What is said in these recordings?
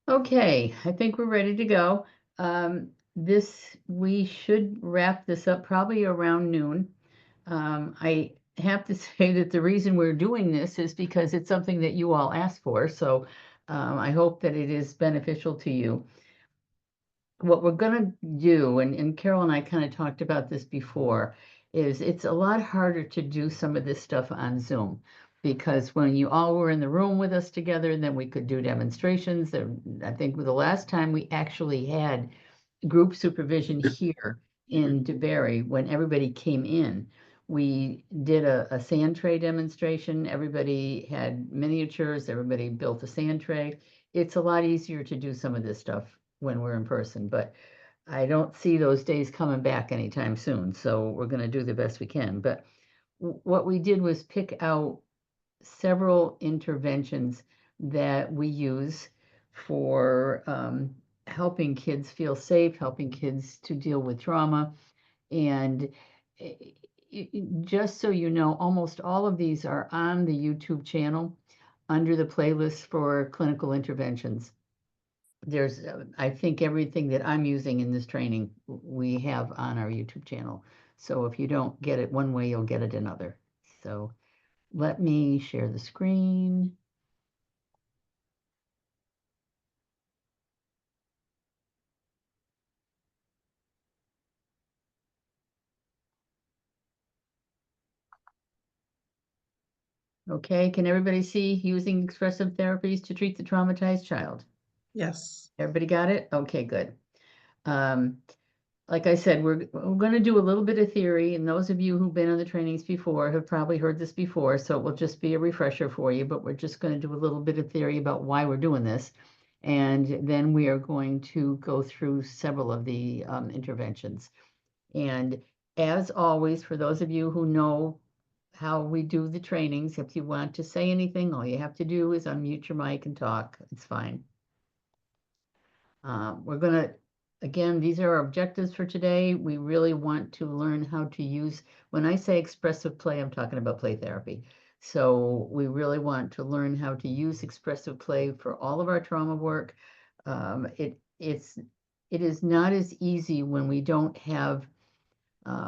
Okay, I think we're ready to go. We should wrap this up probably around noon. I have to say that the reason we're doing this is because it's something that you all asked for. So I hope that it is beneficial to you. What we're going to do, and Carol and I kind of talked about this before, is it's a lot harder to do some of this stuff on Zoom because when you all were in the room with us together, then we could do demonstrations. I think the last time we actually had group supervision here in DeBerry, when everybody came in, we did a sand tray demonstration. Everybody had miniatures, everybody built a sand tray. It's a lot easier to do some of this stuff when we're in person, but I don't see those days coming back anytime soon. So we're going to do the best we can. But what we did was pick out several interventions that we use for helping kids feel safe, helping kids to deal with trauma. And just so you know, almost all of these are on the YouTube channel under the playlist for clinical interventions. There's, I think everything that I'm using in this training, we have on our YouTube channel. So if you don't get it one way, you'll get it another. So let me share the screen. Okay, can everybody see using expressive therapies to treat the traumatized child? Yes. Everybody got it? Okay, good. Um, like I said, we're going to do a little bit of theory, and those of you who've been on the trainings before have probably heard this before, so it will just be a refresher for you, but we're just going to do a little bit of theory about why we're doing this. And then we are going to go through several of the interventions. And as always, for those of you who know how we do the trainings, if you want to say anything, all you have to do is unmute your mic and talk. It's fine. We're going to, again, these are our objectives for today. We really want to learn how to use, when I say expressive play, I'm talking about play therapy. So we really want to learn how to use expressive play for all of our trauma work. It is not as easy when we don't have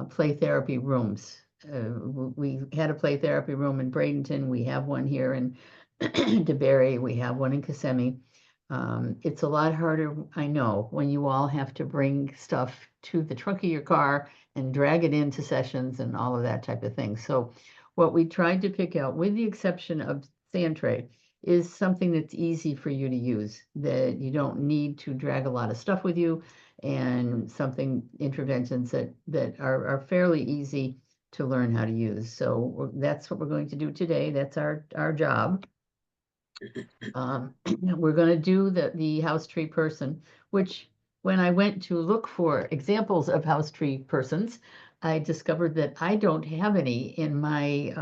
play therapy rooms. We had a play therapy room in Bradenton. We have one here in DeBerry. We have one in Kissimmee. It's a lot harder, I know, when you all have to bring stuff to the trunk of your car and drag it into sessions and all of that type of thing. So what we tried to pick out, with the exception of sand tray, is something that's easy for you to use, that you don't need to drag a lot of stuff with you, and something interventions that are fairly easy to learn how to use. So that's what we're going to do today. That's our job. We're going to do the house tree person, which when I went to look for examples of house tree persons, I discovered that I don't have any in my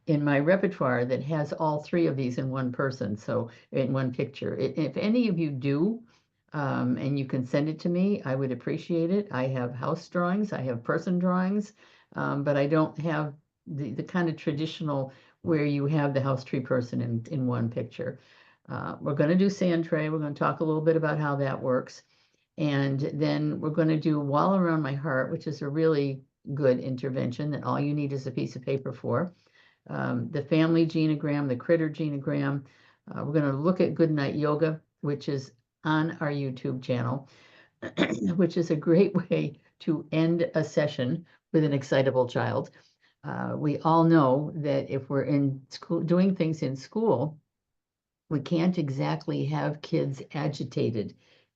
repertoire that has all three of these in one person, so in one picture. If any of you do, and you can send it to me, I would appreciate it. I have house drawings, I have person drawings, but I don't have the kind of traditional where you have the house tree person in one picture. We're going to do sand tray. We're going to talk a little bit about how that works. And then we're going to do wall around my heart, which is a really good intervention that all you need is a piece of paper for. The family genogram, the critter genogram. We're going to look at Goodnight Yoga, which is on our YouTube channel, which is a great way to end a session with an excitable child. We all know that if we're in school doing things in school, we can't exactly have kids agitated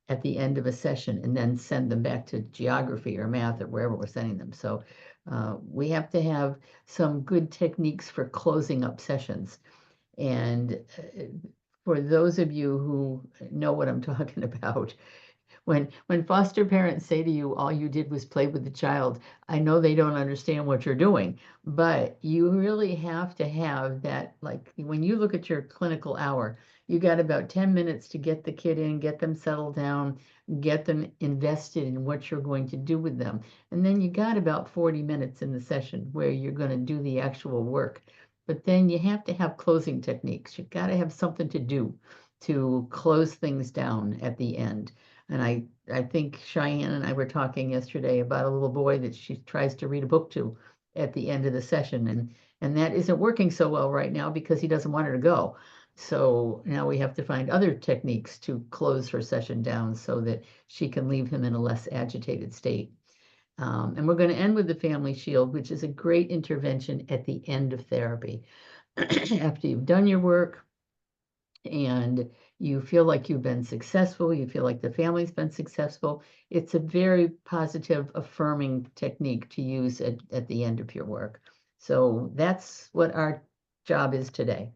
at the end of a session and then send them back to geography or math or wherever we're sending them. So we have to have some good techniques for closing up sessions. And for those of you who know what I'm talking about, when foster parents say to you, all you did was play with the child, I know they don't understand what you're doing, but you really have to have that, like when you look at your clinical hour, you got about 10 minutes to get the kid in, get them settled down, get them invested in what you're going to do with them. And then you got about 40 minutes in the session where you're going to do the actual work. But then you have to have closing techniques. You've got to have something to do. to close things down at the end. And I think Cheyenne and I were talking yesterday about a little boy that she tries to read a book to at the end of the session, and that isn't working so well right now because he doesn't want her to go. So now we have to find other techniques to close her session down so that she can leave him in a less agitated state. And we're going to end with the Family Shield, which is a great intervention at the end of therapy. After you've done your work and you feel like you've been successful, you feel like the family's been successful, it's a very positive, affirming technique to use at the end of your work. So that's what our job is today.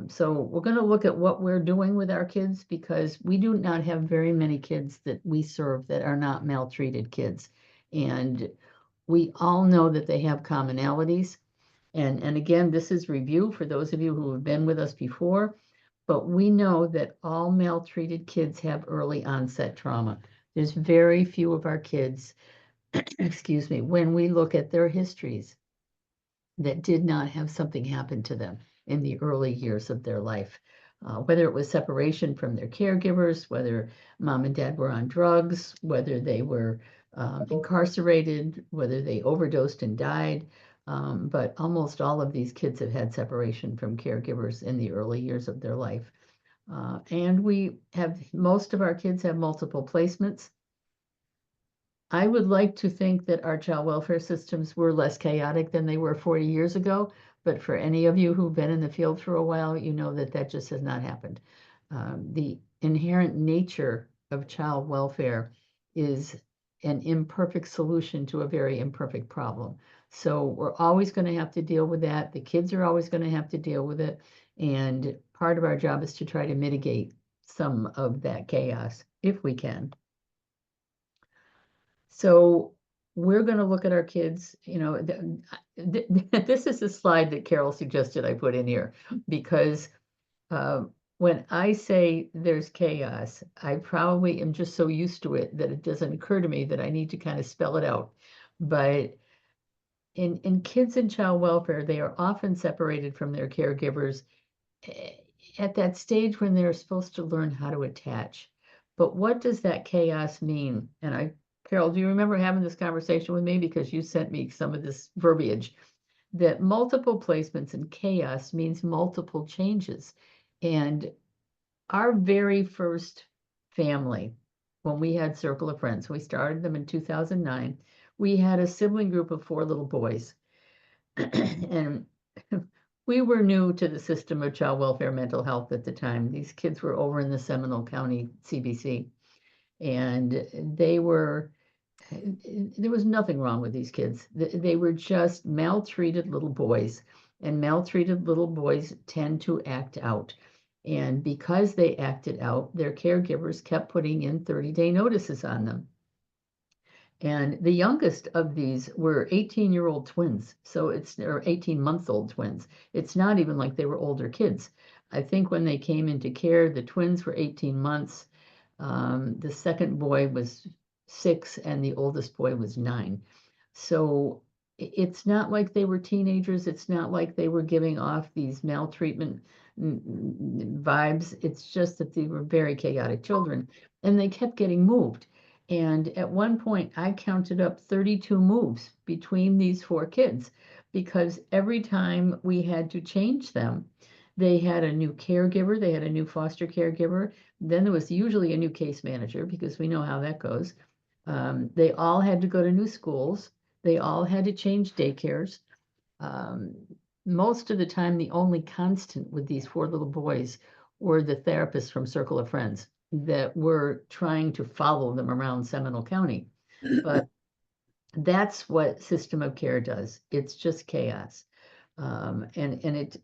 So we're going to look at what we're doing with our kids because we do not have very many kids that we serve that are not maltreated kids. And we all know that they have commonalities. And again, this is review for those of you who have been with us before, but we know that all maltreated kids have early onset trauma. There's very few of our kids, excuse me, when we look at their histories that did not have something happen to them in the early years of their life. Whether it was separation from their caregivers, whether mom and dad were on drugs, whether they were incarcerated, whether they overdosed and died. But almost all of these kids have had separation from caregivers in the early years of their life. And most of our kids have multiple placements. I would like to think that our child welfare systems were less chaotic than they were 40 years ago, but for any of you who've been in the field for a while, you know that that just has not happened. The inherent nature of child welfare is an imperfect solution to a very imperfect problem. So we're always going to have to deal with that. The kids are always going to have to deal with it. And part of our job is to try to mitigate some of that chaos if we can. So we're going to look at our kids, this is a slide that Carol suggested I put in here because uh, when I say there's chaos, I probably am just so used to it that it doesn't occur to me that I need to kind of spell it out. But in kids in child welfare, they are often separated from their caregivers eh, at that stage when they're supposed to learn how to attach. But what does that chaos mean? Carol, do you remember having this conversation with me? Because you sent me some of this verbiage that multiple placements and chaos means multiple changes. And our very first family, when we had Circle of Friends, we started them in 2009, we had a sibling group of 4 little boys. And we were new to the system of child welfare mental health at the time. These kids were over in the Seminole County CBC, and there was nothing wrong with these kids. They were just maltreated little boys, and maltreated little boys tend to act out. And because they acted out, their caregivers kept putting in 30-day notices on them. And the youngest of these were 18-year-old twins. So or 18-month-old twins. It's not even like they were older kids. I think when they came into care, the twins were 18 months. The second boy was 6 and the oldest boy was 9. So it's not like they were teenagers. It's not like they were giving off these maltreatment vibes. It's just that they were very chaotic children and they kept getting moved. And at one point, I counted up 32 moves between these 4 kids because every time we had to change them, they had a new caregiver, they had a new foster caregiver. Then there was usually a new case manager because we know how that goes. They all had to go to new schools. They all had to change daycares. Um, Most of the time, the only constant with these 4 little boys were the therapists from Circle of Friends that were trying to follow them around Seminole County. But that's what system of care does. It's just chaos. And it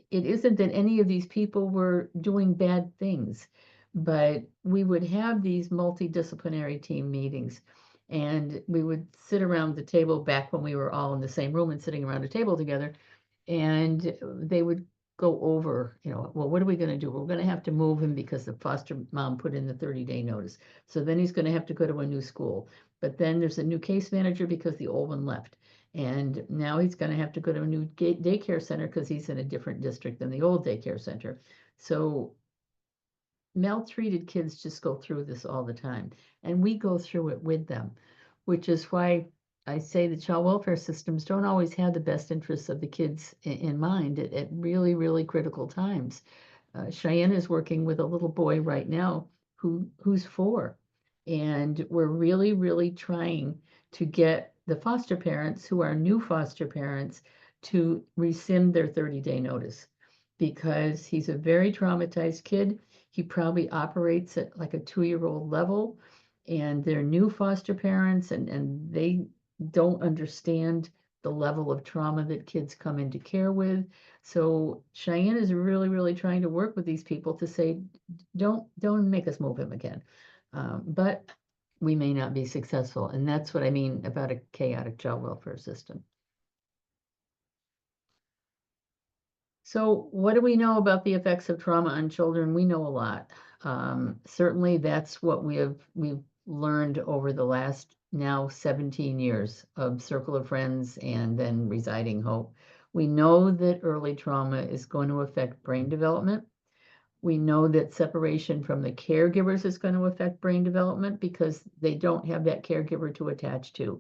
isn't that any of these people were doing bad things, but we would have these multidisciplinary team meetings and we would sit around the table back when we were all in the same room and sitting around a table together and they would go over, well, what are we going to do? We're going to have to move him because the foster mom put in the 30-day notice. So then he's going to have to go to a new school. But then there's a new case manager because the old one left. And now he's going to have to go to a new daycare center because he's in a different district than the old daycare center. So maltreated kids just go through this all the time, and we go through it with them, which is why I say the child welfare systems don't always have the best interests of the kids in mind at really, really critical times. Cheyenne is working with a little boy right now who's 4, and we're really, really trying to get the foster parents who are new foster parents to rescind their 30-day notice because he's a very traumatized kid. He probably operates at like a 2-year-old level, and they're new foster parents, and they don't understand the level of trauma that kids come into care with. So Cheyenne is really, really trying to work with these people to say, don't make us move him again. But we may not be successful, and that's what I mean about a chaotic child welfare system. So what do we know about the effects of trauma on children? We know a lot. Certainly that's what we've learned over the last now 17 years of Circle of Friends and then Residing Hope. We know that early trauma is going to affect brain development. We know that separation from the caregivers is going to affect brain development because they don't have that caregiver to attach to.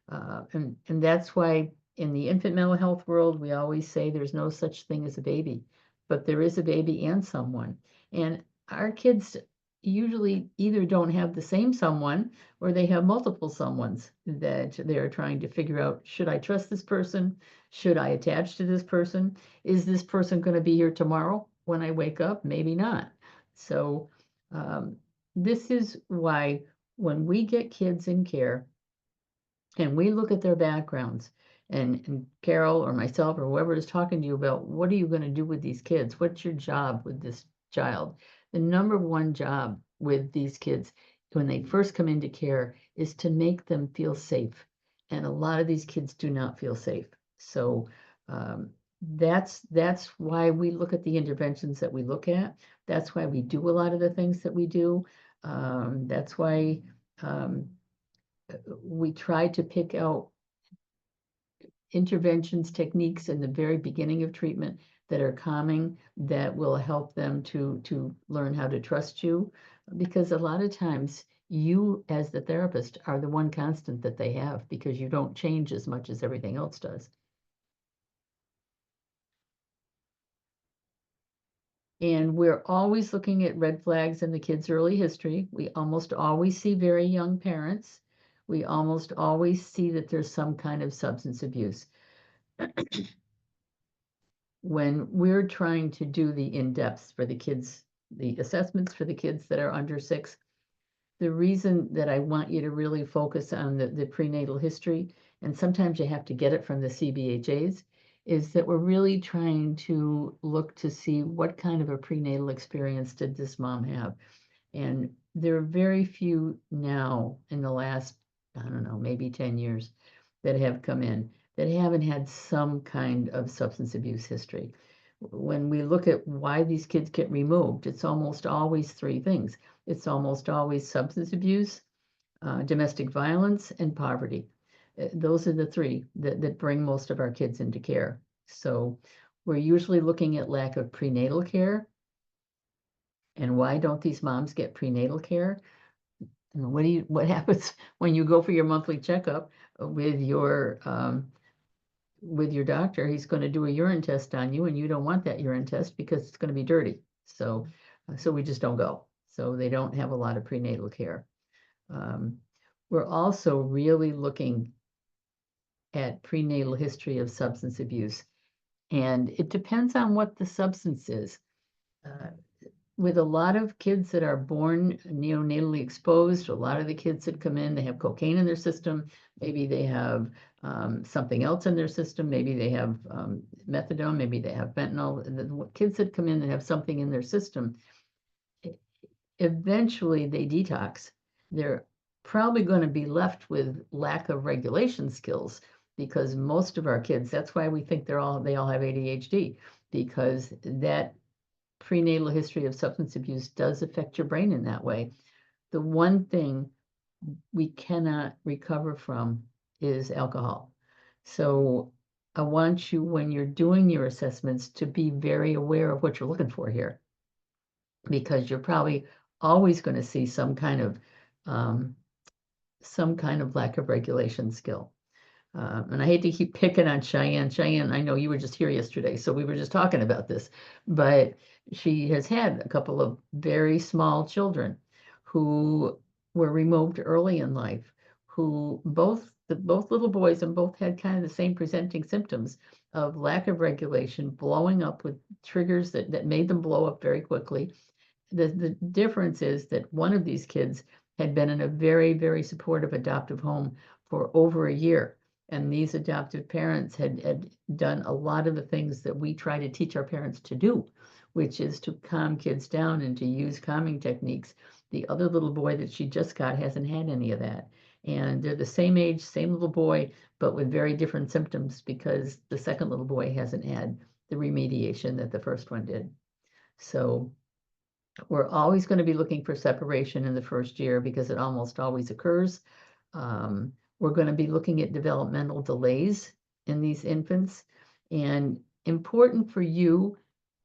And that's why in the infant mental health world, we always say there's no such thing as a baby, but there is a baby and someone. And our kids usually either don't have the same someone or they have multiple someones that they're trying to figure out, should I trust this person? Should I attach to this person? Is this person going to be here tomorrow when I wake up? Maybe not. So um, this is why when we get kids in care, and we look at their backgrounds, and Carol or myself or whoever is talking to you about what are you going to do with these kids? What's your job with this child? The number one job with these kids when they first come into care is to make them feel safe. And a lot of these kids do not feel safe. So that's why we look at the interventions that we look at. That's why we do a lot of the things that we do. That's why um, we try to pick out interventions, techniques in the very beginning of treatment that are calming, that will help them to learn how to trust you. Because a lot of times you, as the therapist, are the one constant that they have because you don't change as much as everything else does. And we're always looking at red flags in the kids' early history. We almost always see very young parents. We almost always see that there's some kind of substance abuse. When we're trying to do the in-depths for the kids, the assessments for the kids that are under 6, the reason that I want you to really focus on the prenatal history, and sometimes you have to get it from the CBHAs, is that we're really trying to look to see what kind of a prenatal experience did this mom have. And there are very few now in the last, I don't know, maybe 10 years that have come in that haven't had some kind of substance abuse history. When we look at why these kids get removed, it's almost always 3 things. It's almost always substance abuse, domestic violence, and poverty. Those are the 3 that bring most of our kids into care. So we're usually looking at lack of prenatal care. And why don't these moms get prenatal care? And what happens when you go for your monthly checkup with your doctor? He's going to do a urine test on you, and you don't want that urine test because it's going to be dirty. So we just don't go. So they don't have a lot of prenatal care. Um, we're also really looking at prenatal history of substance abuse, and it depends on what the substance is. Uh, with a lot of kids that are born neonatally exposed, a lot of the kids that come in, they have cocaine in their system. Maybe they have something else in their system. Maybe they have methadone. Maybe they have fentanyl. The kids that come in that have something in their system, eventually they detox. They're probably going to be left with lack of regulation skills because most of our kids, that's why we think they all have ADHD, because that prenatal history of substance abuse does affect your brain in that way. The one thing we cannot recover from is alcohol. So I want you, when you're doing your assessments, to be very aware of what you're looking for here. because you're probably always going to see um, some kind of lack of regulation skill. And I hate to keep picking on Cheyenne. Cheyenne, I know you were just here yesterday, so we were just talking about this, but she has had a couple of very small children who were removed early in life, who both little boys and both had kind of the same presenting symptoms of lack of regulation, blowing up with triggers that made them blow up very quickly. The difference is that one of these kids had been in a very, very supportive adoptive home for over a year. And these adoptive parents had done a lot of the things that we try to teach our parents to do, which is to calm kids down and to use calming techniques. The other little boy that she just got hasn't had any of that. And they're the same age, same little boy, but with very different symptoms because the second little boy hasn't had the remediation that the first one did. So we're always going to be looking for separation in the first year because it almost always occurs. We're going to be looking at developmental delays in these infants, and important for you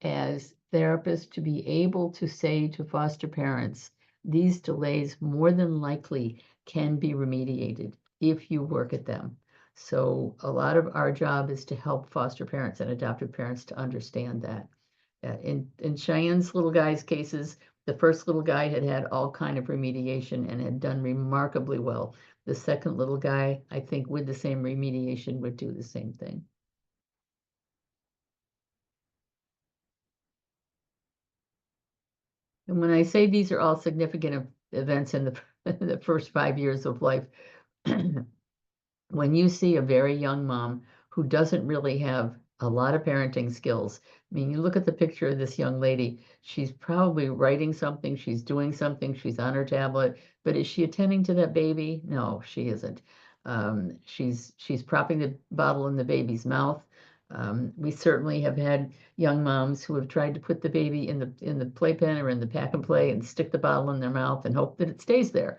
as therapists to be able to say to foster parents, these delays more than likely can be remediated if you work at them. So a lot of our job is to help foster parents and adoptive parents to understand that. In Cheyenne's little guy's cases, the first little guy had had all kind of remediation and had done remarkably well. The second little guy, I think, with the same remediation, would do the same thing. And when I say these are all significant events in the first 5 years of life, when you see a very young mom who doesn't really have a lot of parenting skills, I mean, you look at the picture of this young lady, she's probably writing something, she's doing something, she's on her tablet, but is she attending to that baby? No, she isn't. She's propping the bottle in the baby's mouth. We certainly have had young moms who have tried to put the baby in the playpen or in the pack and play and stick the bottle in their mouth and hope that it stays there.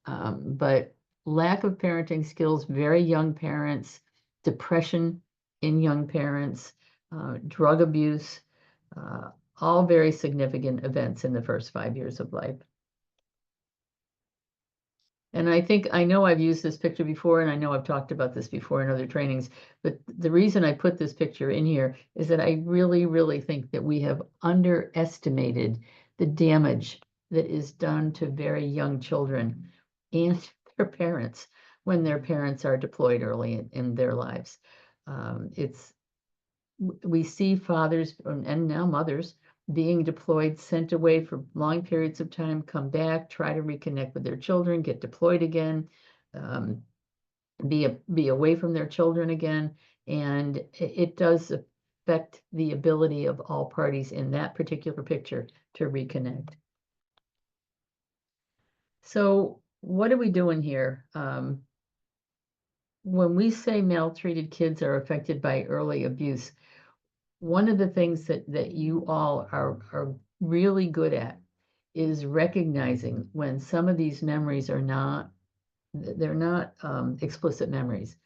But lack of parenting skills, very young parents, depression in young parents, drug abuse, uh, all very significant events in the first 5 years of life. And I know I've used this picture before, and I know I've talked about this before in other trainings, but the reason I put this picture in here is that I really, really think that we have underestimated the damage that is done to very young children and their parents when their parents are deployed early in their lives. It's we see fathers and now mothers being deployed, sent away for long periods of time, come back, try to reconnect with their children, get deployed again, um, be away from their children again, and it does affect the ability of all parties in that particular picture to reconnect. So what are we doing here? When we say maltreated kids are affected by early abuse, one of the things that you all are really good at is recognizing when some of these memories are not, they're not explicit memories.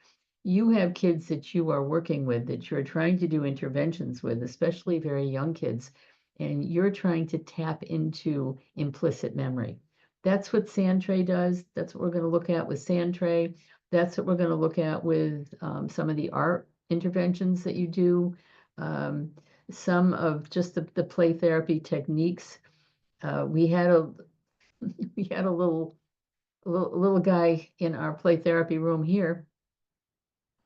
You have kids that you are working with that you're trying to do interventions with, especially very young kids, and you're trying to tap into implicit memory. That's what Sandtray does. That's what we're going to look at with Sandtray. That's what we're going to look at with some of the art interventions that you do. Um, some of just the play therapy techniques. We had a we had a little guy in our play therapy room here,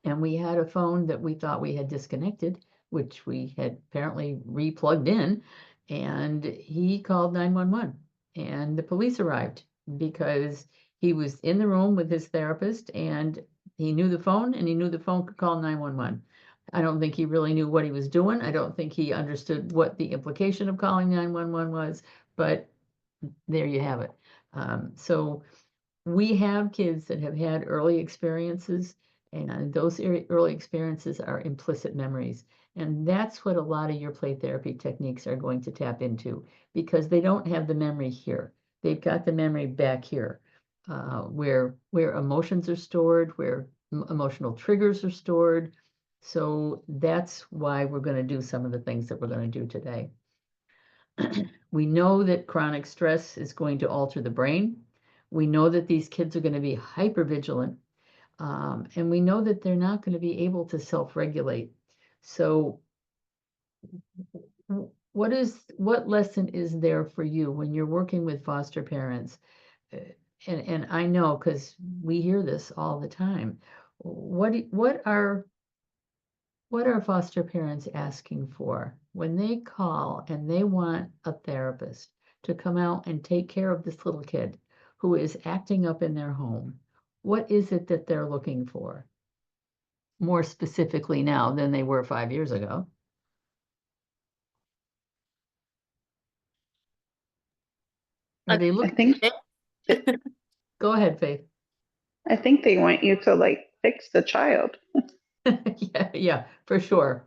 and we had a phone that we thought we had disconnected, which we had apparently re-plugged in, and he called 911, and the police arrived because he was in the room with his therapist, and he knew the phone, and he knew the phone could call 911. I don't think he really knew what he was doing. I don't think he understood what the implication of calling 911 was, but there you have it. So we have kids that have had early experiences, and those early experiences are implicit memories. And that's what a lot of your play therapy techniques are going to tap into because they don't have the memory here. They've got the memory back here, where emotions are stored, where emotional triggers are stored. So that's why we're going to do some of the things that we're going to do today. We know that chronic stress is going to alter the brain. We know that these kids are going to be hypervigilant, and we know that they're not going to be able to self-regulate. So what lesson is there for you when you're working with foster parents? Uh, and I know because we hear this all the time. What are foster parents asking for when they call and they want a therapist to come out and take care of this little kid who is acting up in their home? What is it that they're looking for more specifically now than they were 5 years ago? Are I they I look? think Go ahead, Faith. I think they want you to like fix the child. Yeah, yeah, for sure.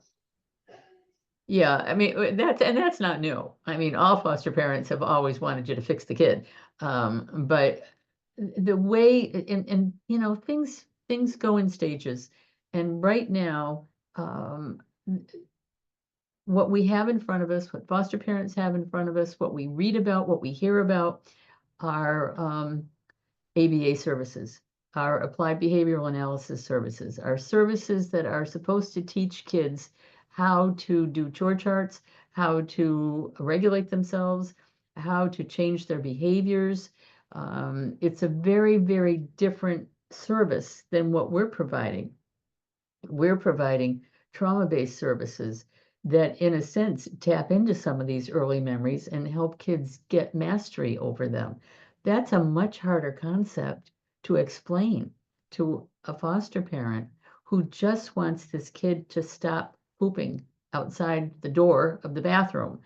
Yeah, I mean that's not new. I mean, all foster parents have always wanted you to fix the kid. But the way and things go in stages. And right now, um, what we have in front of us, what foster parents have in front of us, what we read about, what we hear about are ABA services, our applied behavioral analysis services, our services that are supposed to teach kids how to do chore charts, how to regulate themselves, how to change their behaviors. It's a very, very different service than what we're providing. We're providing trauma-based services that, in a sense, tap into some of these early memories and help kids get mastery over them. That's a much harder concept to explain to a foster parent who just wants this kid to stop pooping outside the door of the bathroom.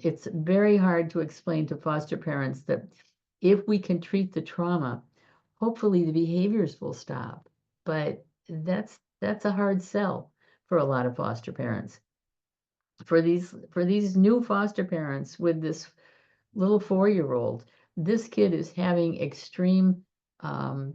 It's very hard to explain to foster parents that if we can treat the trauma, hopefully the behaviors will stop. But that's a hard sell for a lot of foster parents. For these new foster parents with this little 4-year-old, this kid is having extreme um,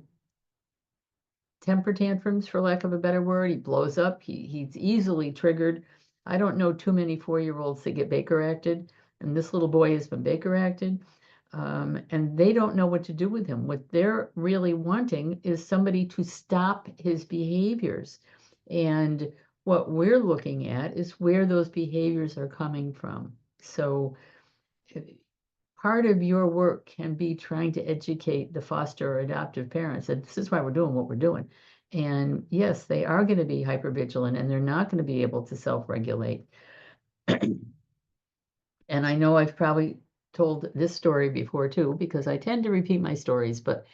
temper tantrums, for lack of a better word. He blows up. He's easily triggered. I don't know too many 4-year-olds that get Baker acted, and this little boy has been Baker acted. And they don't know what to do with him. What they're really wanting is somebody to stop his behaviors. And what we're looking at is where those behaviors are coming from. So part of your work can be trying to educate the foster or adoptive parents that this is why we're doing what we're doing. And yes, they are going to be hypervigilant and they're not going to be able to self-regulate. And I know I've probably told this story before too, because I tend to repeat my stories. But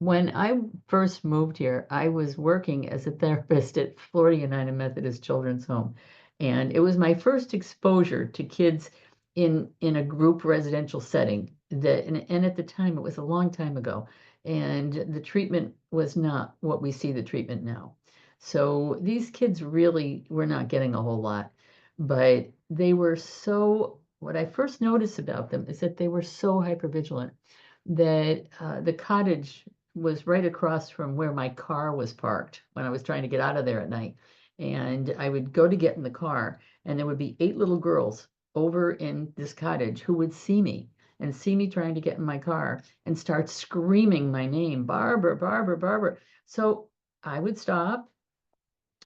when I first moved here, I was working as a therapist at Florida United Methodist Children's Home. And it was my first exposure to kids in a group residential setting and at the time, it was a long time ago. And the treatment was not what we see the treatment now. So these kids really were not getting a whole lot. But what I first noticed about them is that they were so hypervigilant that the cottage was right across from where my car was parked when I was trying to get out of there at night. And I would go to get in the car, and there would be 8 little girls over in this cottage who would see me and see me trying to get in my car and start screaming my name, Barbara, Barbara, Barbara. So I would stop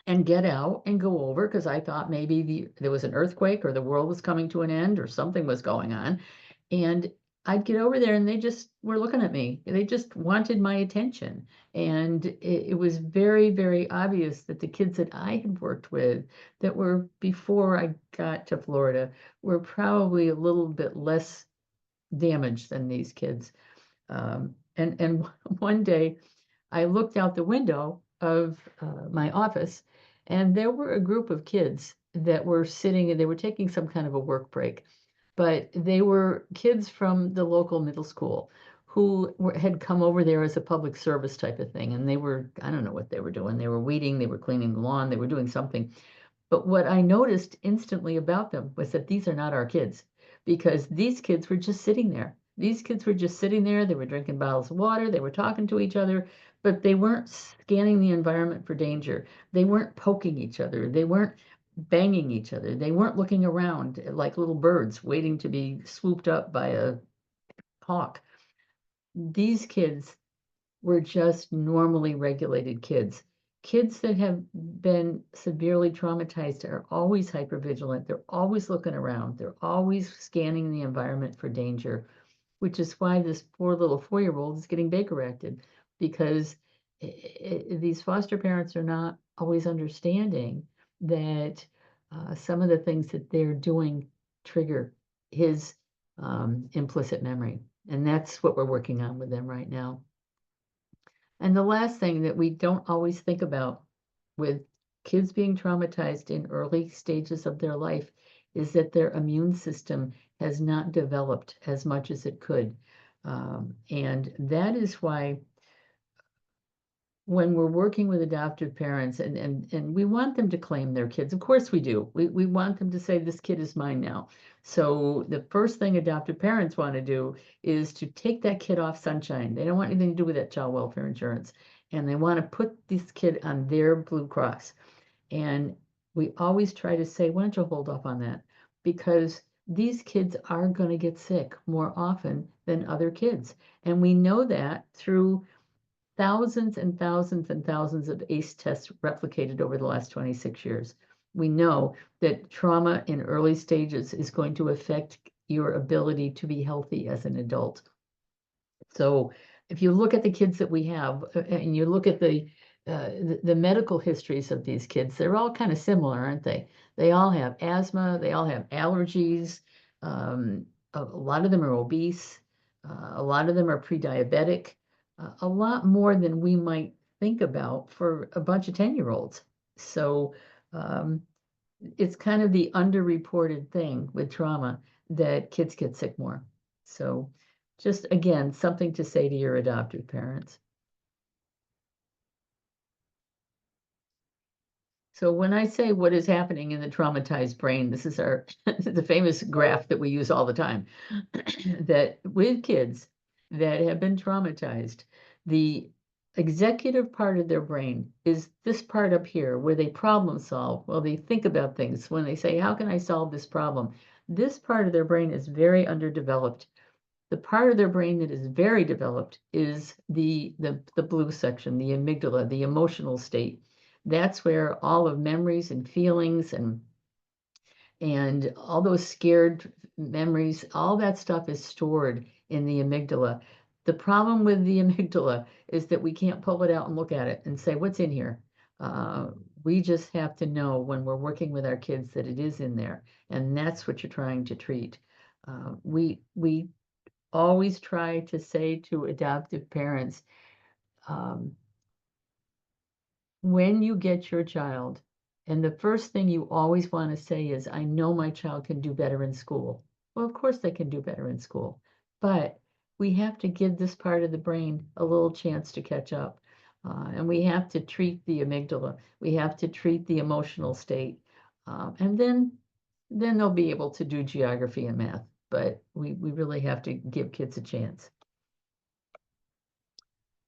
and get out and go over because I thought maybe there was an earthquake or the world was coming to an end or something was going on. And I'd get over there and they just were looking at me. They just wanted my attention. And it was very, very obvious that the kids that I had worked with that were before I got to Florida were probably a little bit less damaged than these kids. And one day I looked out the window of my office, and there were a group of kids that were sitting and they were taking some kind of a work break, but they were kids from the local middle school who had come over there as a public service type of thing. And I don't know what they were doing. They were weeding, they were cleaning the lawn, they were doing something. But what I noticed instantly about them was that these are not our kids because these kids were just sitting there. These kids were just sitting there. They were drinking bottles of water. They were talking to each other, but they weren't scanning the environment for danger. They weren't poking each other. banging each other. They weren't looking around like little birds waiting to be swooped up by a hawk. These kids were just normally regulated kids. Kids that have been severely traumatized are always hypervigilant. They're always looking around. They're always scanning the environment for danger, which is why this poor little 4-year-old is getting Baker acted, because these foster parents are not always understanding that some of the things that they're doing trigger his implicit memory. And that's what we're working on with them right now. And the last thing that we don't always think about with kids being traumatized in early stages of their life is that their immune system has not developed as much as it could. And that is why when we're working with adoptive parents and we want them to claim their kids, of course we do. We want them to say, this kid is mine now. So the first thing adoptive parents want to do is to take that kid off Sunshine. They don't want anything to do with that child welfare insurance. And they want to put this kid on their Blue Cross. And we always try to say, why don't you hold off on that? Because these kids are going to get sick more often than other kids. And we know that through thousands and thousands and thousands of ACE tests replicated over the last 26 years. We know that trauma in early stages is going to affect your ability to be healthy as an adult. So if you look at the kids that we have and you look at the medical histories of these kids, they're all kind of similar, aren't they? They all have asthma, they all have allergies. A lot of them are obese. A lot of them are pre-diabetic. A lot more than we might think about for a bunch of 10-year-olds. So um, it's kind of the underreported thing with trauma that kids get sick more. So just again, something to say to your adoptive parents. So when I say what is happening in the traumatized brain, this is our the famous graph that we use all the time, that with kids that have been traumatized, the executive part of their brain is this part up here where they problem solve. Well, they think about things when they say, how can I solve this problem? This part of their brain is very underdeveloped. The part of their brain that is very developed is the blue section, the amygdala, the emotional state. That's where all of memories and feelings and all those scared memories, all that stuff is stored in the amygdala. The problem with the amygdala is that we can't pull it out and look at it and say, what's in here? We just have to know when we're working with our kids that it is in there, and that's what you're trying to treat. We always try to say to adoptive parents, um, when you get your child, and the first thing you always want to say is, I know my child can do better in school. Well, of course they can do better in school, but we have to give this part of the brain a little chance to catch up. And we have to treat the amygdala. We have to treat the emotional state. And then they'll be able to do geography and math. But we really have to give kids a chance.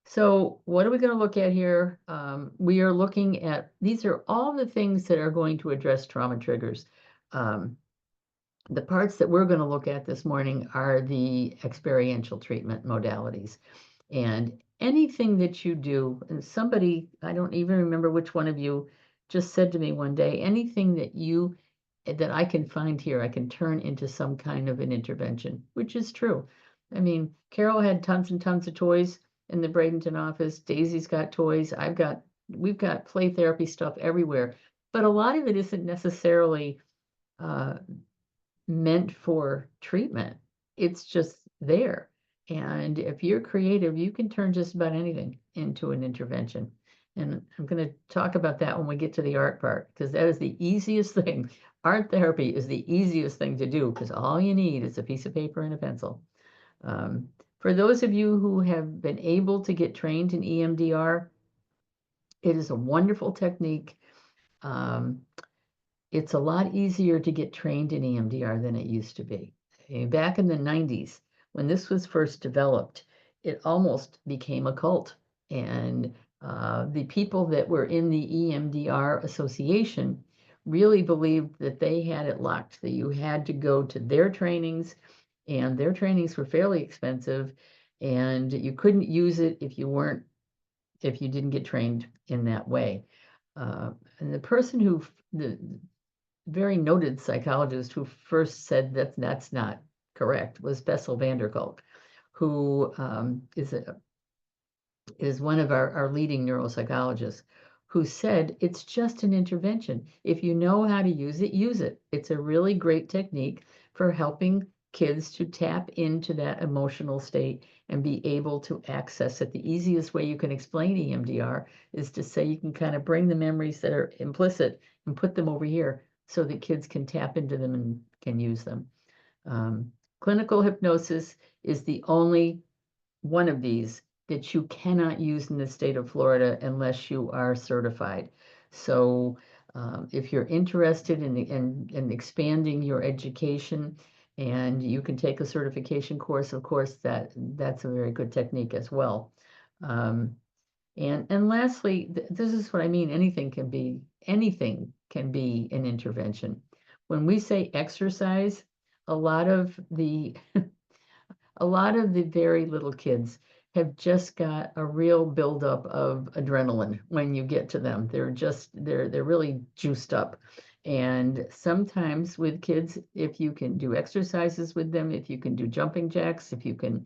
So what are we going to look at here? We are looking at, these are all the things that are going to address trauma triggers. The parts that we're going to look at this morning are the experiential treatment modalities. And anything that you do, and somebody, I don't even remember which one of you just said to me one day, anything that I can find here, I can turn into some kind of an intervention, which is true. I mean, Carol had tons and tons of toys in the Bradenton office. Daisy's got toys. We've got play therapy stuff everywhere, but a lot of it isn't necessarily meant for treatment. It's just there. And if you're creative, you can turn just about anything into an intervention. And I'm going to talk about that when we get to the art part, because that is the easiest thing. Art therapy is the easiest thing to do because all you need is a piece of paper and a pencil. For those of you who have been able to get trained in EMDR, it is a wonderful technique. It's a lot easier to get trained in EMDR than it used to be. Back in the 90s, when this was first developed, it almost became a cult. And the people that were in the EMDR association really believed that they had it locked, that you had to go to their trainings, and their trainings were fairly expensive, and you couldn't use it if you didn't get trained in that way. And the person the very noted psychologist who first said that that's not correct was Bessel van der Kolk, who is one of our leading neuropsychologists, who said it's just an intervention. If you know how to use it, use it. It's a really great technique for helping kids to tap into that emotional state and be able to access it. The easiest way you can explain EMDR is to say you can kind of bring the memories that are implicit and put them over here so that kids can tap into them and can use them. Clinical hypnosis is the only one of these that you cannot use in the state of Florida unless you are certified. So if you're interested in expanding your education and you can take a certification course, of course, that's a very good technique as well. And lastly, this is what I mean, anything can be an intervention. When we say exercise, a lot of the a lot of the very little kids have just got a real buildup of adrenaline when you get to them. They're really juiced up. And sometimes with kids, if you can do exercises with them, if you can do jumping jacks, if you can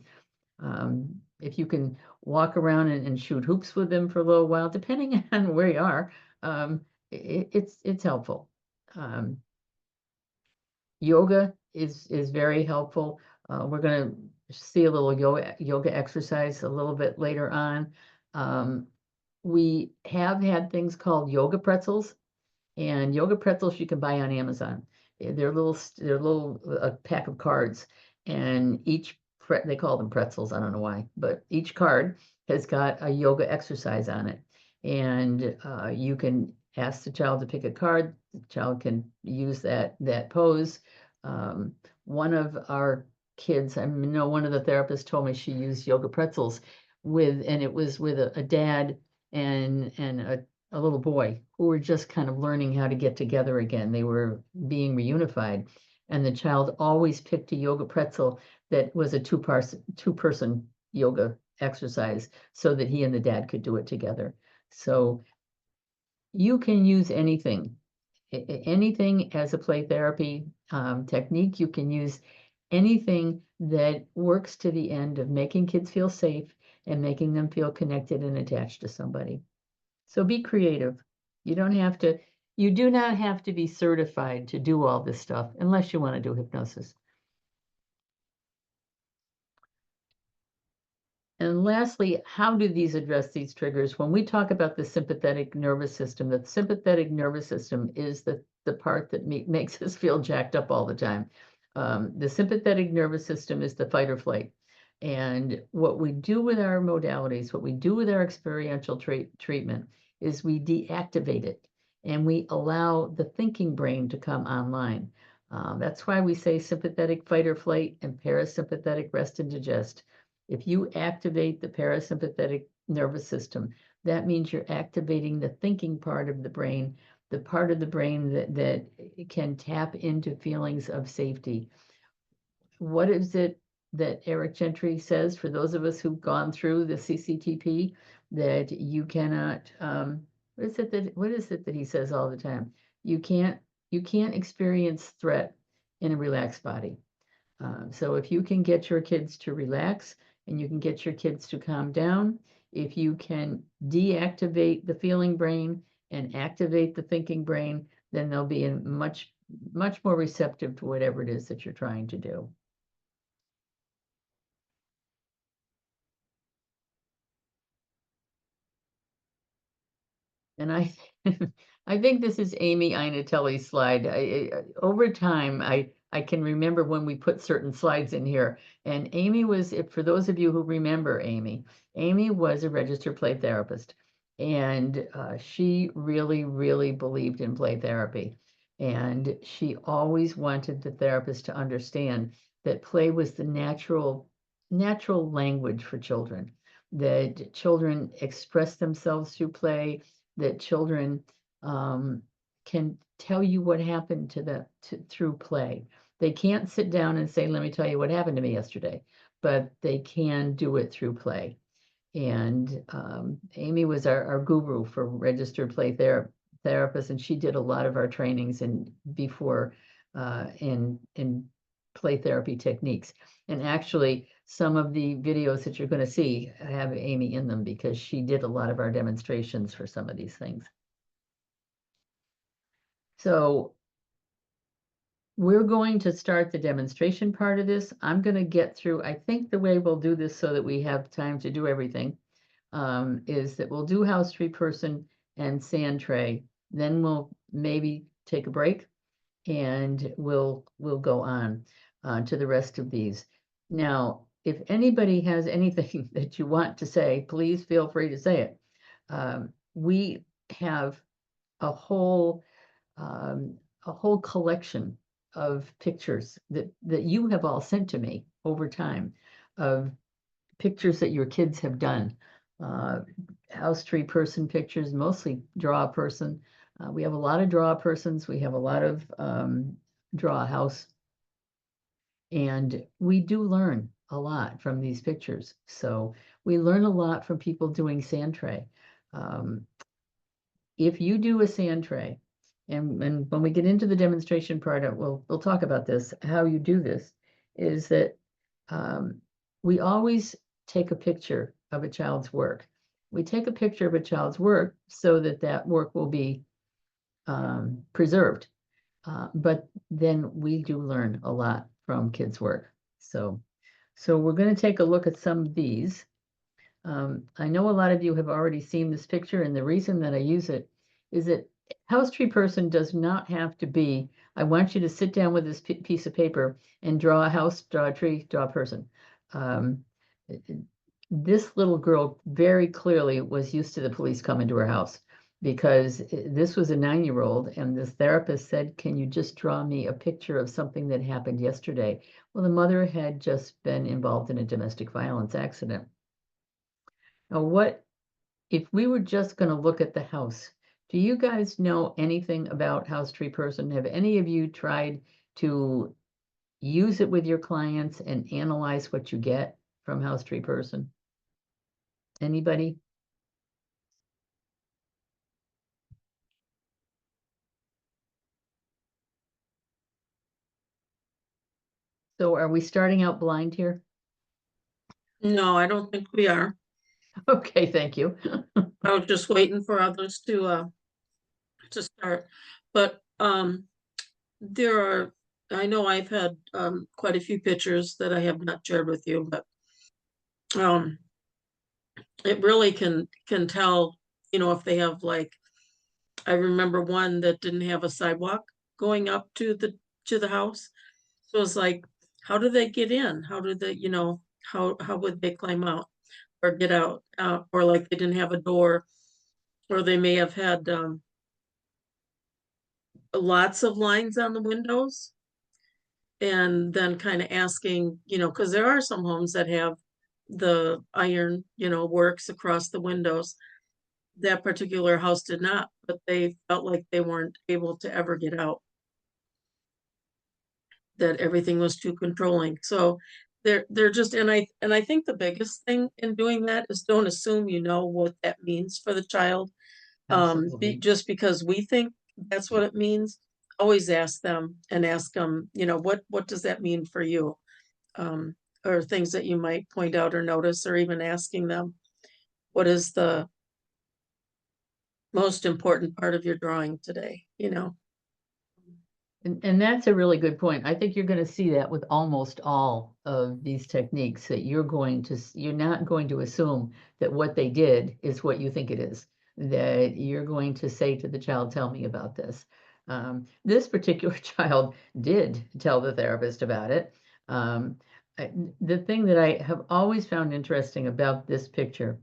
walk around and shoot hoops with them for a little while, depending on where you are, it's helpful. Yoga is very helpful. We're going to see a little yoga exercise a little bit later on. We have had things called yoga pretzels, and yoga pretzels you can buy on Amazon. They're a pack of cards, and they call them pretzels. I don't know why, but each card has got a yoga exercise on it, and you can ask the child to pick a card. The child can use that pose. One of our kids, I know one of the therapists told me she used yoga pretzels and it was with a dad and a little boy who were just kind of learning how to get together again. They were being reunified, and the child always picked a yoga pretzel that was a two-person yoga exercise so that he and the dad could do it together. So you can use anything as a play therapy technique. You can use anything that works to the end of making kids feel safe and making them feel connected and attached to somebody. So be creative. You do not have to be certified to do all this stuff unless you want to do hypnosis. And lastly, how do these address these triggers? When we talk about the sympathetic nervous system is the part that makes us feel jacked up all the time. The sympathetic nervous system is the fight or flight. And what we do with our modalities, what we do with our experiential treatment is we deactivate it and we allow the thinking brain to come online. That's why we say sympathetic fight or flight and parasympathetic rest and digest. If you activate the parasympathetic nervous system, that means you're activating the thinking part of the brain, the part of the brain that can tap into feelings of safety. What is it that Eric Gentry says for those of us who've gone through the CCTP, that you cannot, what is it that he says all the time? You can't experience threat in a relaxed body. So if you can get your kids to relax and you can get your kids to calm down, if you can deactivate the feeling brain and activate the thinking brain, then they'll be much more receptive to whatever it is that you're trying to do. And I think this is Amy Inatelli's slide. Over time, I can remember when we put certain slides in here. And Amy was, for those of you who remember Amy was a registered play therapist. And she really, really believed in play therapy. And she always wanted the therapist to understand that play was the natural language for children, that children express themselves through play, that children can tell you what happened through play. They can't sit down and say, let me tell you what happened to me yesterday, but they can do it through play. And Amy was our guru for registered play therapists, and she did a lot of our trainings before in play therapy techniques. And actually, some of the videos that you're going to see have Amy in them because she did a lot of our demonstrations for some of these things. So we're going to start the demonstration part of this. I'm going to get through, I think the way we'll do this so that we have time to do everything is that we'll do house tree person and sand tray. Then we'll maybe take a break and we'll go on to the rest of these. Now, if anybody has anything that you want to say, please feel free to say it. We have a whole collection of pictures that you have all sent to me over time of pictures that your kids have done. House tree person pictures, mostly draw a person. We have a lot of draw persons. We have a lot of draw a house. And we do learn a lot from these pictures. So we learn a lot from people doing sand tray. If you do a sand tray, and when we get into the demonstration part, we'll talk about this, how you do this, is that we always take a picture of a child's work. We take a picture of a child's work so that that work will be preserved. But then we do learn a lot from kids' work. So we're going to take a look at some of these. I know a lot of you have already seen this picture, and the reason that I use it is that house tree person does not have to be, I want you to sit down with this piece of paper and draw a house, draw a tree, draw a person. This little girl very clearly was used to the police coming to her house because this was a 9-year-old, and this therapist said, can you just draw me a picture of something that happened yesterday? Well, the mother had just been involved in a domestic violence accident. Now, if we were just going to look at the house, do you guys know anything about house tree person? Have any of you tried to use it with your clients and analyze what you get from house tree person? Anybody? So are we starting out blind here? No, I don't think we are. Okay, thank you. I was just waiting for others to start. But there are, I know I've had quite a few pictures that I have not shared with you, but it really can tell, if they have, like, I remember one that didn't have a sidewalk going up to the house. So it's like, how do they get in? How do they, how would they climb out or get out? Or like they didn't have a door, or they may have had lots of lines on the windows. And then kind of asking, because there are some homes that have the iron, works across the windows. That particular house did not, but they felt like they weren't able to ever get out, that everything was too controlling. So they're just, and I think the biggest thing in doing that is don't assume you know what that means for the child. Absolutely. Just because we think that's what it means, always ask them and ask them, what does that mean for you? Or things that you might point out or notice, or even asking them, what is the most important part of your drawing today? And that's a really good point. I think you're going to see that with almost all of these techniques that you're not going to assume that what they did is what you think it is, that you're going to say to the child, tell me about this. This particular child did tell the therapist about it. The thing that I have always found interesting about this picture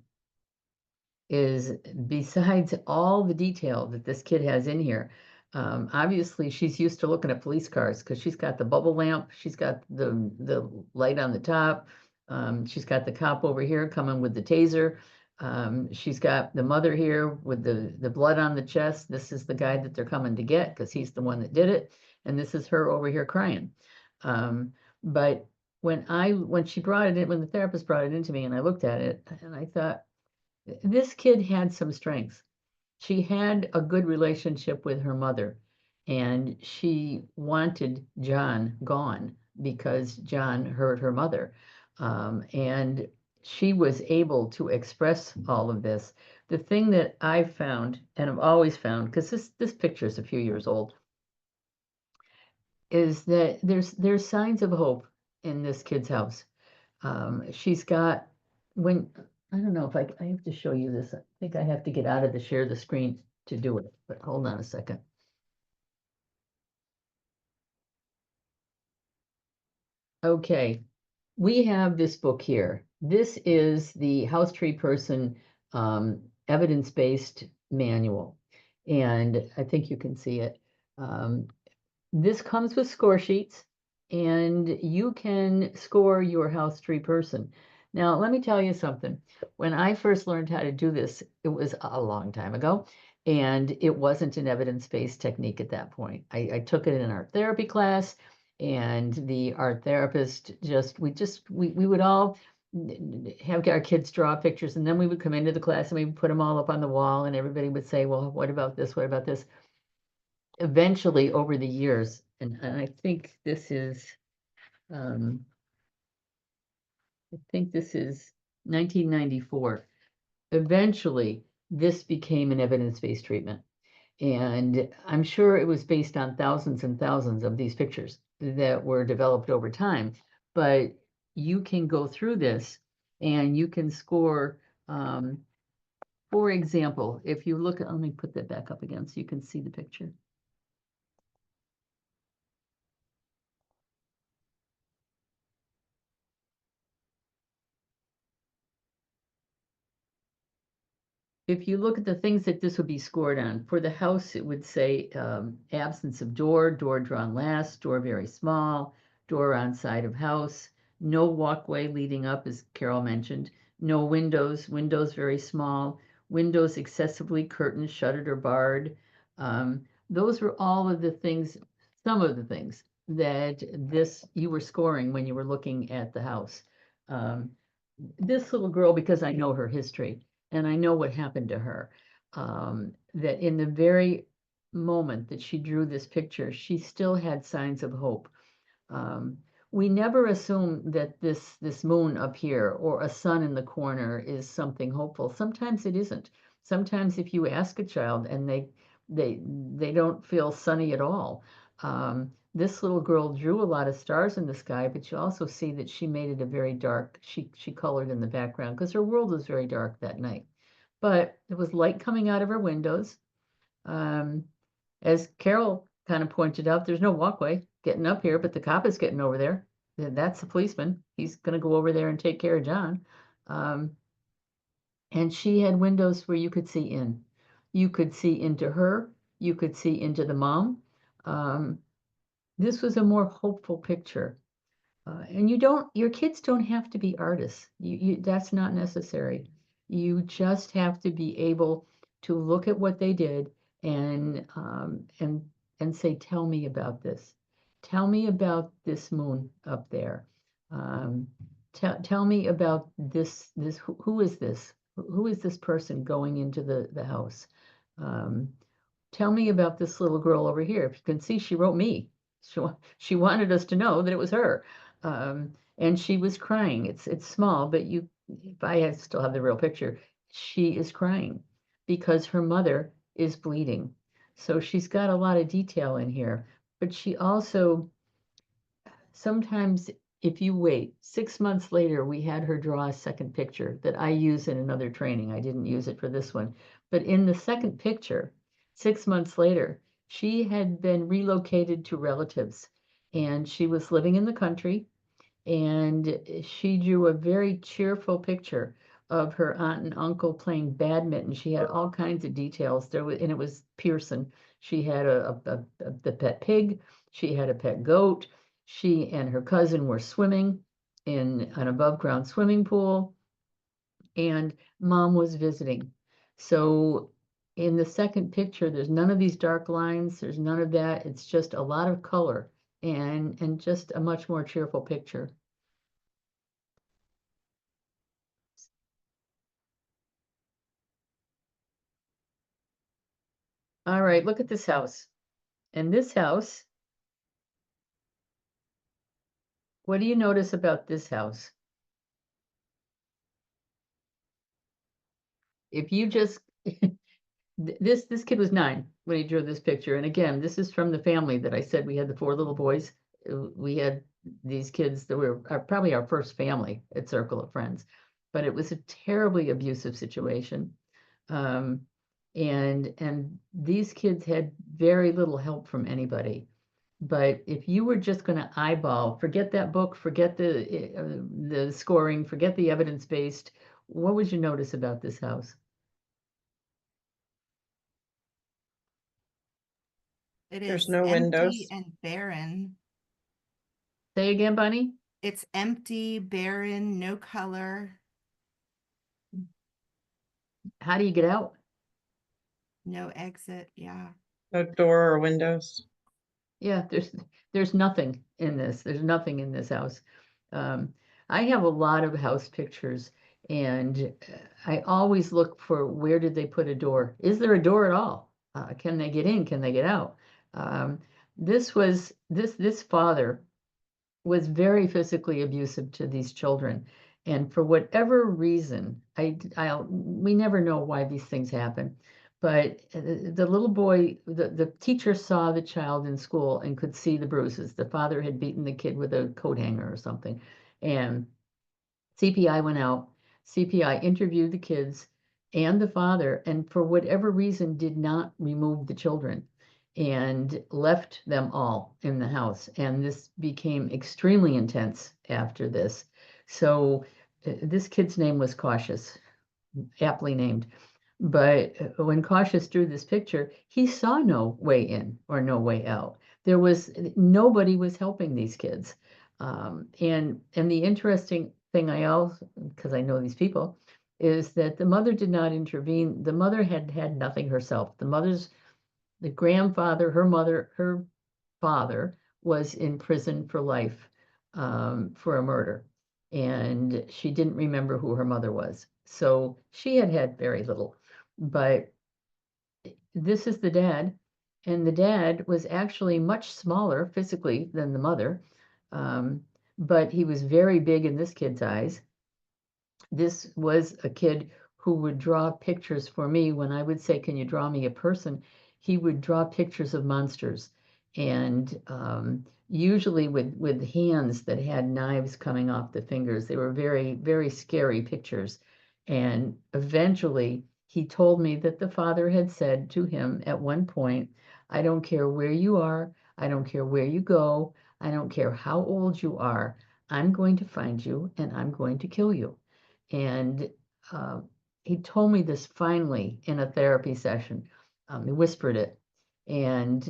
is, besides all the detail that this kid has in here, obviously she's used to looking at police cars because she's got the bubble lamp, she's got the light on the top, she's got the cop over here coming with the taser. She's got the mother here with the blood on the chest. This is the guy that they're coming to get because he's the one that did it. And this is her over here crying. But when she brought it in, when the therapist brought it into me and I looked at it and I thought, this kid had some strengths. She had a good relationship with her mother, and she wanted John gone because John hurt her mother. And she was able to express all of this. The thing that I've found, and I've always found, because this picture is a few years old, is that there's signs of hope in this kid's house. She's got when I don't know if I have to show you this. I think I have to get out of the share the screen to do it, but hold on a second. Okay, we have this book here. This is the House Tree Person evidence-based manual, and I think you can see it. This comes with score sheets, and you can score your house tree person. Now, let me tell you something. When I first learned how to do this, it was a long time ago, and it wasn't an evidence-based technique at that point. I took it in an art therapy class, and the art therapist we would all have our kids draw pictures, and then we would come into the class and we would put them all up on the wall, and everybody would say, well, what about this? What about this? Eventually over the years, and I think this is, I think this is 1994. Eventually, this became an evidence-based treatment. And I'm sure it was based on thousands and thousands of these pictures that were developed over time. But you can go through this and you can score, for example, if you look at, let me put that back up again so you can see the picture. If you look at the things that this would be scored on, for the house, it would say absence of door, door drawn last, door very small, door on side of house, no walkway leading up, as Carol mentioned, no windows, windows very small, windows excessively curtained, shuttered, or barred. Those were all of the things, some of the things that you were scoring when you were looking at the house. This little girl, because I know her history, and I know what happened to her, that in the very moment that she drew this picture, she still had signs of hope. Um, we never assume that this moon up here or a sun in the corner is something hopeful. Sometimes it isn't. Sometimes if you ask a child and they don't feel sunny at all. This little girl drew a lot of stars in the sky, but you also see that she made it a very dark, she colored in the background because her world was very dark that night. But it was light coming out of her windows. Um, as Carol kind of pointed out, there's no walkway getting up here, but the cop is getting over there. That's the policeman. He's going to go over there and take care of John. And she had windows where you could see in. You could see into her. You could see into the mom. This was a more hopeful picture. And your kids don't have to be artists. That's not necessary. You just have to be able to look at what they did and say, tell me about this. Tell me about this moon up there. Tell me about this. Who is this? Who is this person going into the house? Um, Tell me about this little girl over here. If you can see, she wrote me. She wanted us to know that it was her. And she was crying. It's small, but if still have the real picture, she is crying because her mother is bleeding. So she's got a lot of detail in here, but she also sometimes if you wait 6 months later, we had her draw a second picture that I use in another training. I didn't use it for this one, but in the second picture, 6 months later, she had been relocated to relatives and she was living in the country and she drew a very cheerful picture of her aunt and uncle playing badminton. She had all kinds of details there, and it was Pearson. She had the pet pig. She had a pet goat. She and her cousin were swimming in an above ground swimming pool. and mom was visiting. So in the second picture, there's none of these dark lines, there's none of that. It's just a lot of color and just a much more cheerful picture. All right, look at this house. And this house, what do you notice about this house? If you just this kid was 9 when he drew this picture, and again, this is from the family that I said we had the 4 little boys. We had these kids that were probably our first family at Circle of Friends, but it was a terribly abusive situation. Um, and these kids had very little help from anybody. But if you were just going to eyeball, forget that book, forget the scoring, forget the evidence-based, what would you notice about this house? It There's is no empty windows. and barren. Say again, Bunny? It's empty, barren, no color, How do you get out? no exit. Yeah. No door or windows. Yeah, there's nothing in this. There's nothing in this house. Um, I have a lot of house pictures, and I always look for where did they put a door? Is there a door at all? Can they get in? Can they get out? Um, this father was very physically abusive to these children. And for whatever reason, we never know why these things happen. But the little boy, the teacher saw the child in school and could see the bruises. The father had beaten the kid with a coat hanger or something. And CPI went out. CPI interviewed the kids and the father, and for whatever reason, did not remove the children and left them all in the house. And this became extremely intense after this. So this kid's name was Cautious, aptly named. But when Cautious drew this picture, he saw no way in or no way out. There was nobody was helping these kids. And the interesting thing I also, because I know these people, is that the mother did not intervene. The mother had nothing herself. The grandfather, her father was in prison for life for a murder, and she didn't remember who her mother was. So she had very little. But this is the dad, and the dad was actually much smaller physically than the mother, um, but he was very big in this kid's eyes. This was a kid who would draw pictures for me when I would say, "Can you draw me a person?" He would draw pictures of monsters, and usually with hands that had knives coming off the fingers. They were very, very scary pictures. And eventually, he told me that the father had said to him at one point, "I don't care where you are, I don't care where you go, I don't care how old you are, I'm going to find you and I'm going to kill you." And um, he told me this finally in a therapy session. He whispered it. And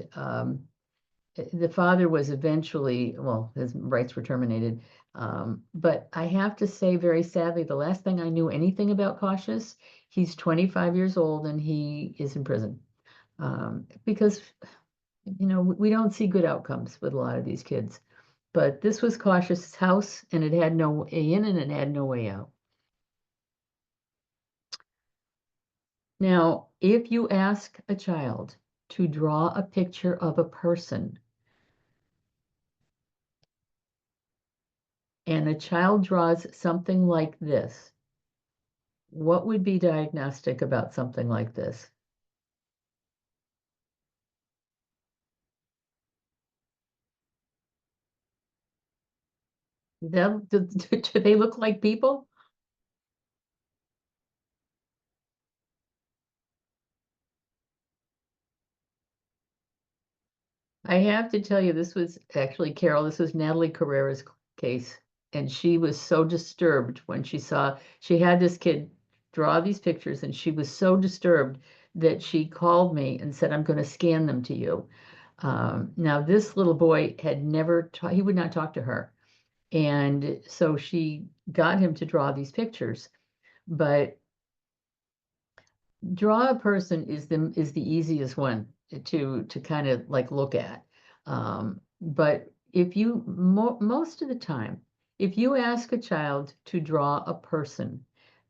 the father was eventually, well, his rights were terminated. But I have to say, very sadly, the last thing I knew anything about Cautious, he's 25 years old and he is in prison. Because, we don't see good outcomes with a lot of these kids. But this was Cautious' house, and it had no way in and it had no way out. Now, if you ask a child to draw a picture of a person, and a child draws something like this, what would be diagnostic about something like this? Do they look like people? I have to tell you, this was actually Carol, this was Natalie Carrera's case. And she was so disturbed when she had this kid draw these pictures, and she was so disturbed that she called me and said, "I'm going to scan them to you." Now, this little boy had never, he would not talk to her. And so she got him to draw these pictures. but draw a person is the easiest one to kind of like look at. But if you most of the time, if you ask a child to draw a person,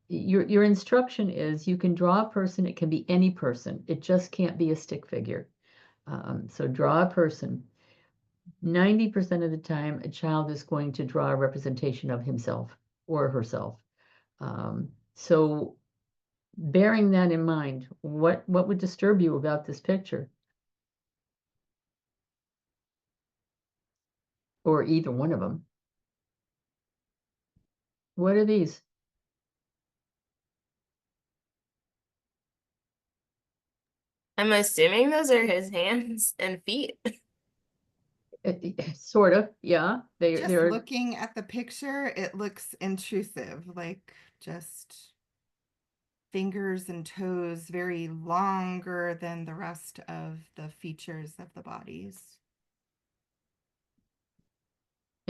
your instruction is you can draw a person, it can be any person, it just can't be a stick figure. So draw a person. 90% of the time, a child is going to draw a representation of himself or herself. So bearing that in mind, what would disturb you about this picture? Or either one of them? What are these? I'm assuming those are his hands and feet. Sort of, yeah. Just They're looking at the picture, it looks intrusive, like just fingers and toes very longer than the rest of the features of the bodies.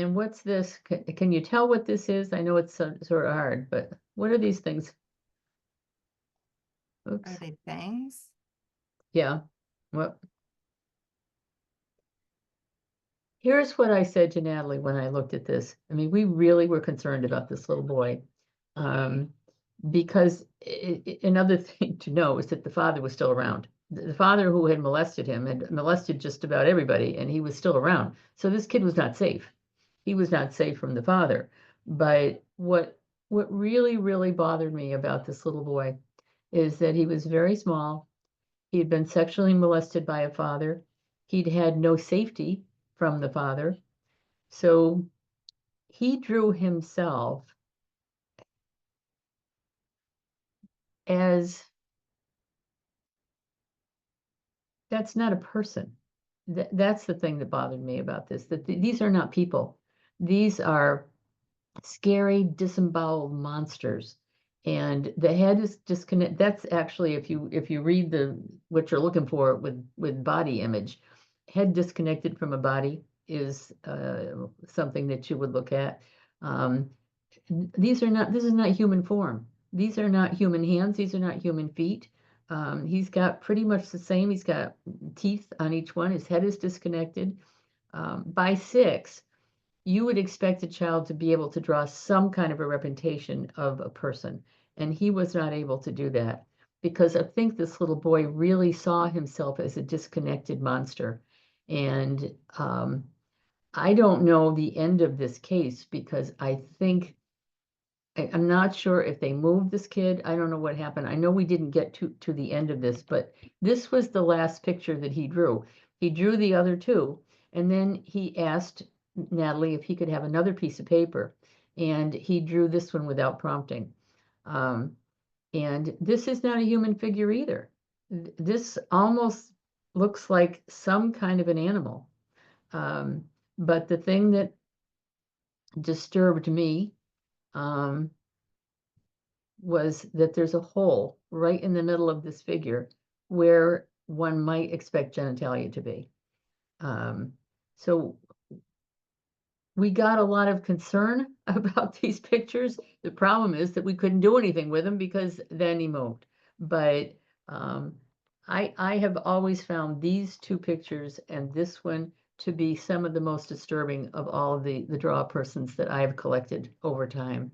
and what's this? Can you tell what this is? I know it's sort of hard, but what are these things? Oops. Are they bangs? Yeah. Well, here's what I said to Natalie when I looked at this. I mean, we really were concerned about this little boy. Because another thing to know is that the father was still around. The father who had molested him had molested just about everybody, and he was still around. So this kid was not safe. He was not safe from the father. But what really, really bothered me about this little boy is that he was very small. He had been sexually molested by a father. He'd had no safety from the father. So he drew himself as that's not a person. That's the thing that bothered me about this, that these are not people. These are scary, disemboweled monsters. And the head is disconnected. That's actually, if you read what you're looking for with body image, head disconnected from a body is something that you would look at. Um, this is not human form. These are not human hands. These are not human feet. He's got pretty much the same. He's got teeth on each one. His head is disconnected. By 6, you would expect a child to be able to draw some kind of a representation of a person. And he was not able to do that because I think this little boy really saw himself as a disconnected monster. And I don't know the end of this case because I think I'm not sure if they moved this kid. I don't know what happened. I know we didn't get to the end of this, but this was the last picture that he drew. He drew the other 2, and then he asked Natalie if he could have another piece of paper, and he drew this one without prompting. And this is not a human figure either. This almost looks like some kind of an animal. But the thing that disturbed me was that there's a hole right in the middle of this figure where one might expect genitalia to be. So we got a lot of concern about these pictures. The problem is that we couldn't do anything with them because then he moved. But I have always found these 2 pictures and this one to be some of the most disturbing of all of the draw persons that I've collected over time.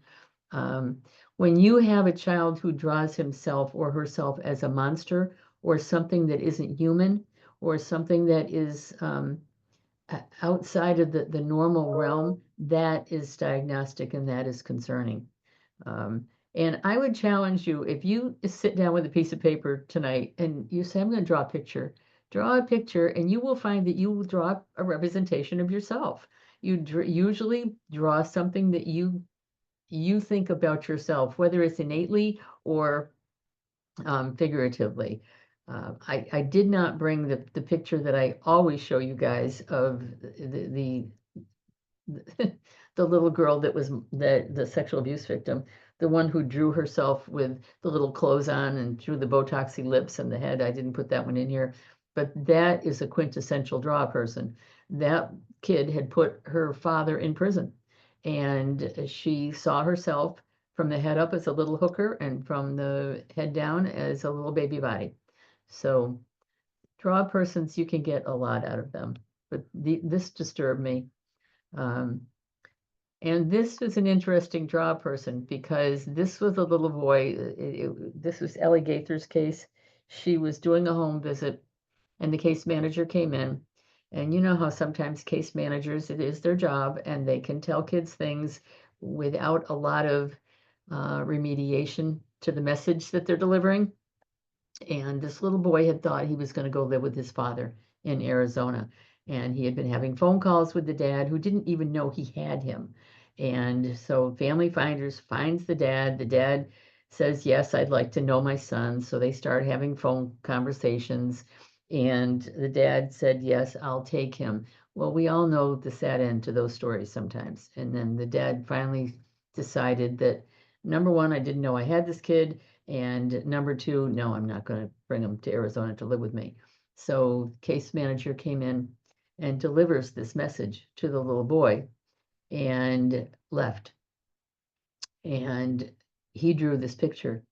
When you have a child who draws himself or herself as a monster or something that isn't human or something that is outside of the normal realm, that is diagnostic and that is concerning. And I would challenge you, if you sit down with a piece of paper tonight and you say, I'm going to draw a picture and you will find that you will draw a representation of yourself. You usually draw something that you think about yourself, whether it's innately or figuratively. I did not bring the picture that I always show you guys of the the little girl that was the sexual abuse victim, the one who drew herself with the little clothes on and drew the Botoxy lips and the head. I didn't put that one in here, but that is a quintessential draw person. That kid had put her father in prison, and she saw herself from the head up as a little hooker and from the head down as a little baby body. So draw persons, you can get a lot out of them, but this disturbed me. And this was an interesting draw person because this was a little boy. This was Ellie Gaither's case. She was doing a home visit, and the case manager came in. And you know how sometimes case managers, it is their job, and they can tell kids things without a lot of remediation to the message that they're delivering. And this little boy had thought he was going to go live with his father in Arizona. And he had been having phone calls with the dad who didn't even know he had him. And so Family Finders finds the dad. The dad says, yes, I'd like to know my son. So they start having phone conversations. And the dad said, yes, I'll take him. Well, we all know the sad end to those stories sometimes. And then the dad finally decided that, number one, I didn't know I had this kid. And number two, no, I'm not going to bring him to Arizona to live with me. So case manager came in and delivers this message to the little boy and left. And he drew this picture.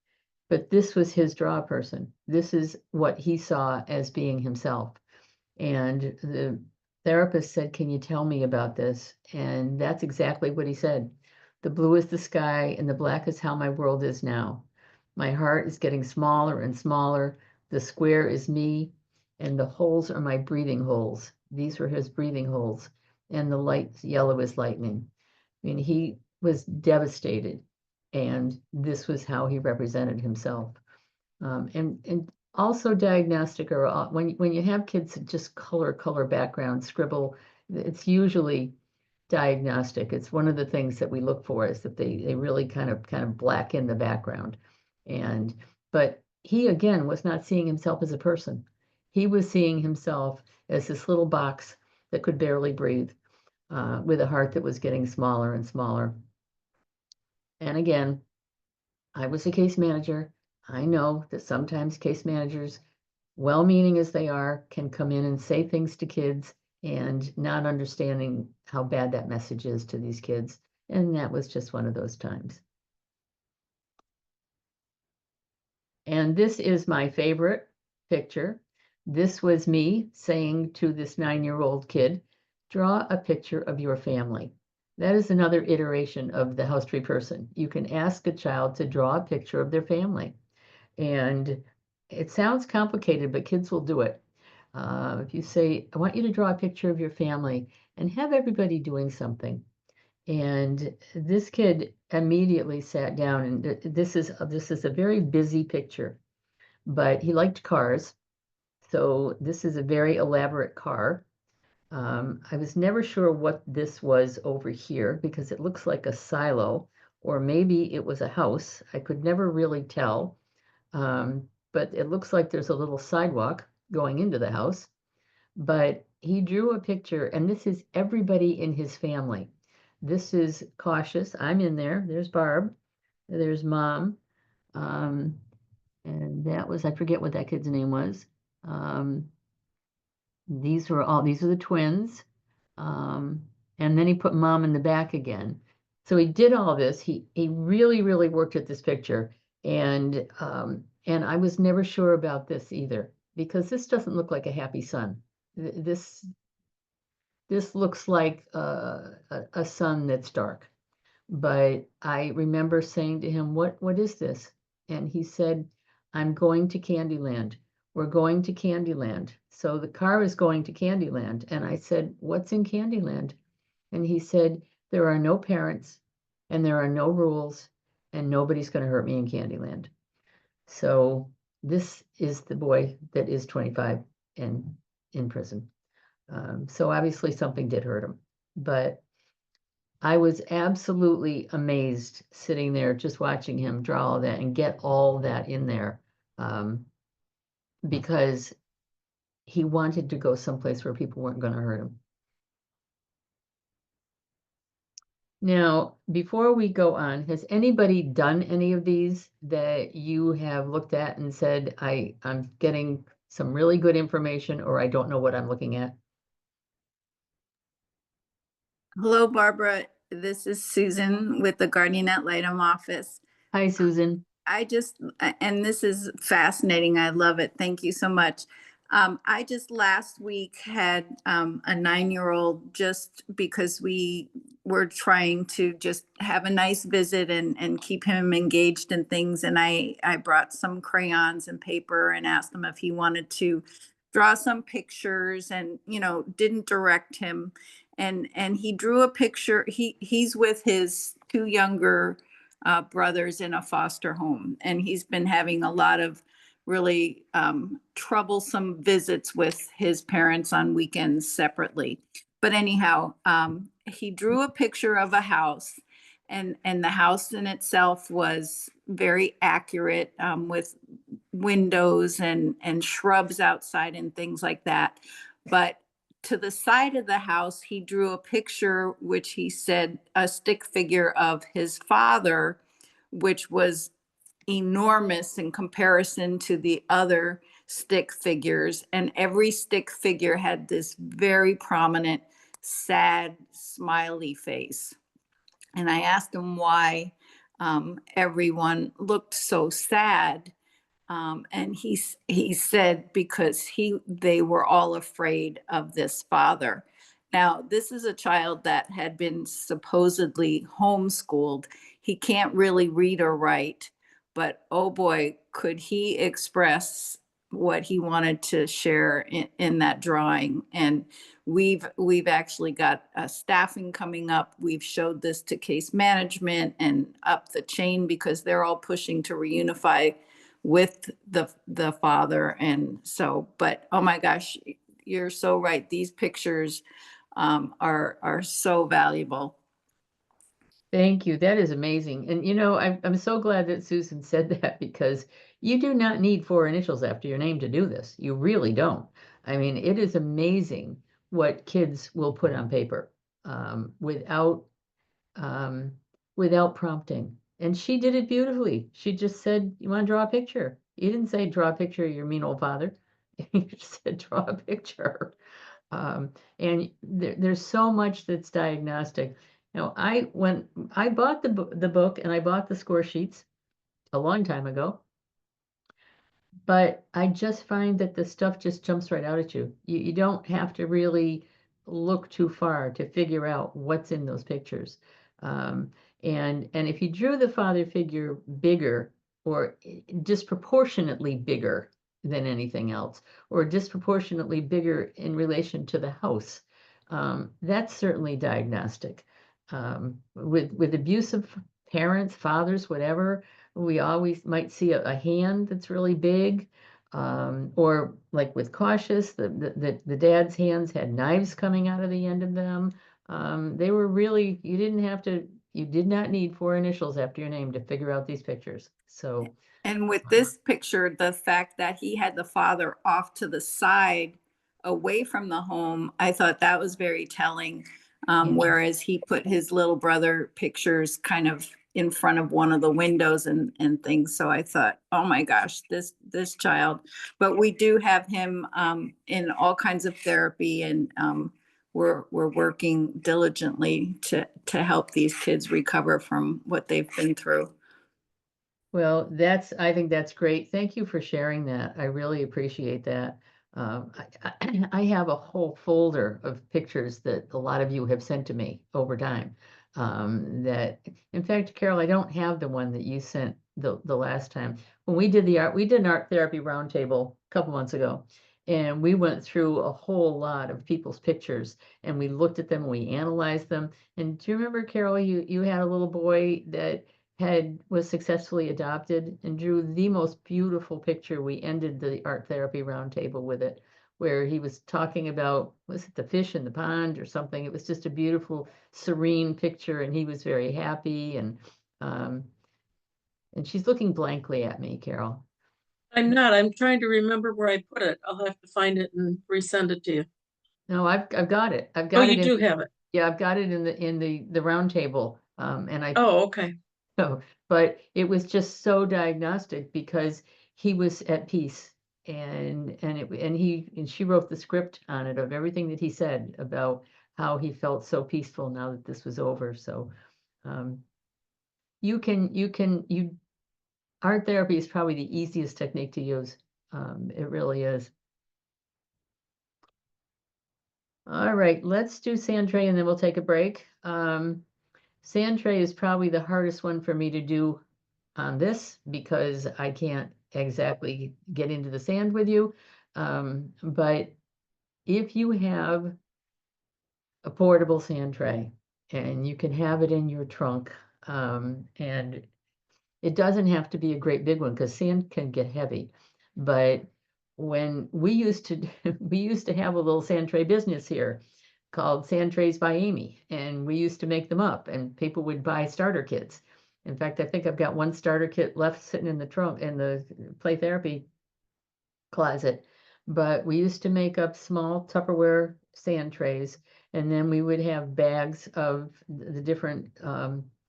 But this was his draw person. This is what he saw as being himself. And the therapist said, can you tell me about this? And that's exactly what he said. The blue is the sky and the black is how my world is now. My heart is getting smaller and smaller. The square is me, and the holes are my breathing holes. These were his breathing holes, and the light yellow is lightning. I mean, he was devastated, and this was how he represented himself. And also diagnostic, or when you have kids that just color background, scribble, it's usually diagnostic. It's one of the things that we look for is that they really kind of blacken the background. But he again was not seeing himself as a person. He was seeing himself as this little box that could barely breathe, with a heart that was getting smaller and smaller. And again, I was a case manager. I know that sometimes case managers, well-meaning as they are, can come in and say things to kids and not understanding how bad that message is to these kids. And that was just one of those times. And this is my favorite picture. This was me saying to this 9-year-old kid, draw a picture of your family. That is another iteration of the house tree person. You can ask a child to draw a picture of their family. And it sounds complicated, but kids will do it. If you say, I want you to draw a picture of your family and have everybody doing something. And this kid immediately sat down, and this is a very busy picture, but he liked cars. So this is a very elaborate car. I was never sure what this was over here because it looks like a silo, or maybe it was a house. I could never really tell. But it looks like there's a little sidewalk going into the house. But he drew a picture, and this is everybody in his family. This is Cautious. I'm in there. There's Barb. There's Mom. And that was, I forget what that kid's name was. These are the twins. And then he put Mom in the back again. So he did all this. He really, really worked at this picture. And I was never sure about this either, because this doesn't look like a happy son. This looks like a sun that's dark. But I remember saying to him, what is this? And he said, I'm going to Candyland. We're going to Candyland. So the car is going to Candyland. And I said, what's in Candyland? And he said, there are no parents and there are no rules and nobody's going to hurt me in Candyland. So this is the boy that is 25 and in prison. So obviously something did hurt him, but I was absolutely amazed sitting there just watching him draw all that and get all that in there, because he wanted to go someplace where people weren't going to hurt him. Now, before we go on, has anybody done any of these that you have looked at and said, I'm getting some really good information, or I don't know what I'm looking at? Hello, Barbara. This is Susan with the Guardian Ad Litem office. Hi, Susan. And this is fascinating. I love it. Thank you so much. I just last week had a 9-year-old, just because we were trying to just have a nice visit and keep him engaged in things. And I brought some crayons and paper and asked him if he wanted to draw some pictures, and, didn't direct him. And he drew a picture. He's with his 2 younger brothers in a foster home, and he's been having a lot of really troublesome visits with his parents on weekends separately. But anyhow, he drew a picture of a house, and the house in itself was very accurate, with windows and shrubs outside and things like that. But to the side of the house, he drew a picture, which he said a stick figure of his father, which was enormous in comparison to the other stick figures. And every stick figure had this very prominent, sad, smiley face. And I asked him why everyone looked so sad. And he said because they were all afraid of this father. Now, this is a child that had been supposedly homeschooled. He can't really read or write, but oh boy, could he express what he wanted to share in that drawing. And we've actually got staffing coming up. We've showed this to case management and up the chain, because they're all pushing to reunify with the father. And so, but oh my gosh, you're so right. These pictures are so valuable. Thank you. That is amazing. And I'm so glad that Susan said that, because you do not need 4 initials after your name to do this. You really don't. I mean, it is amazing what kids will put on paper without prompting. And she did it beautifully. She just said, "You want to draw a picture?" You didn't say, "Draw a picture of your mean old father." You said, "Draw a picture." And there's so much that's diagnostic. I bought the book, and I bought the score sheets a long time ago, but I just find that the stuff just jumps right out at you. You don't have to really look too far to figure out what's in those pictures. And if you drew the father figure bigger, or disproportionately bigger than anything else, or disproportionately bigger in relation to the house, that's certainly diagnostic. With abusive parents, fathers, whatever, we always might see a hand that's really big, or like with cautious, the dad's hands had knives coming out of the end of them. They were really, you did not need 4 initials after your name to figure out these pictures. So, And with this picture, the fact that he had the father off to the side away from the home, I thought that was very telling. Whereas he put his little brother pictures kind of in front of one of the windows and things. So I thought, oh my gosh, this child. But we do have him in all kinds of therapy, and we're working diligently to help these kids recover from what they've been through. well, I think that's great. Thank you for sharing that. I really appreciate that. I have a whole folder of pictures that a lot of you have sent to me over time. That, in fact, Carol, I don't have the one that you sent the last time. When we did an art therapy roundtable a couple months ago, and we went through a whole lot of people's pictures, and we looked at them, and we analyzed them. And do you remember, Carol, you had a little boy that was successfully adopted and drew the most beautiful picture. We ended the art therapy roundtable with it, where he was talking about, was it the fish in the pond or something? It was just a beautiful, serene picture, and he was very happy. And she's looking blankly at me, Carol. I'm not. I'm trying to remember where I put it. I'll have to find it and resend it to you. No, I've got it. I've Oh, got it you do have it. Yeah, I've got it in the roundtable. Oh, okay. So, but it was just so diagnostic, because he was at peace, and she wrote the script on it of everything that he said about how he felt so peaceful now that this was over. So um, art therapy is probably the easiest technique to use. It really is. All right, let's do sand tray and then we'll take a break. Sand tray is probably the hardest one for me to do on this because I can't exactly get into the sand with you. But if you have a portable sand tray and you can have it in your trunk, and it doesn't have to be a great big one because sand can get heavy. But when we used to we used to have a little sand tray business here called Sand Trays by Amy, and we used to make them up, and people would buy starter kits. In fact, I think I've got one starter kit left sitting in the trunk in the play therapy closet. But we used to make up small Tupperware sand trays, and then we would have bags of the different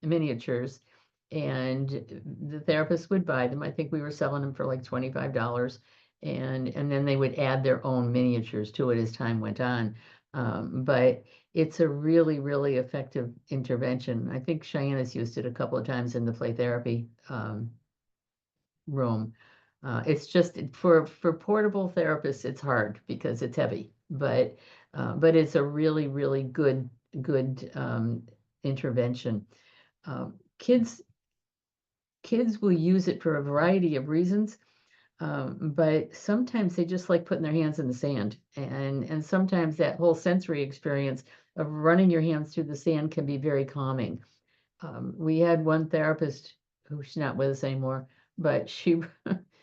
miniatures, and the therapist would buy them. I think we were selling them for like $25, and then they would add their own miniatures to it as time went on. But it's a really, really effective intervention. I think Cheyenne has used it a couple of times in the play therapy room. It's just for portable therapists, it's hard because it's heavy, but it's a really, really good intervention. Kids will use it for a variety of reasons, but sometimes they just like putting their hands in the sand, and sometimes that whole sensory experience of running your hands through the sand can be very calming. We had one therapist who's not with us anymore, but she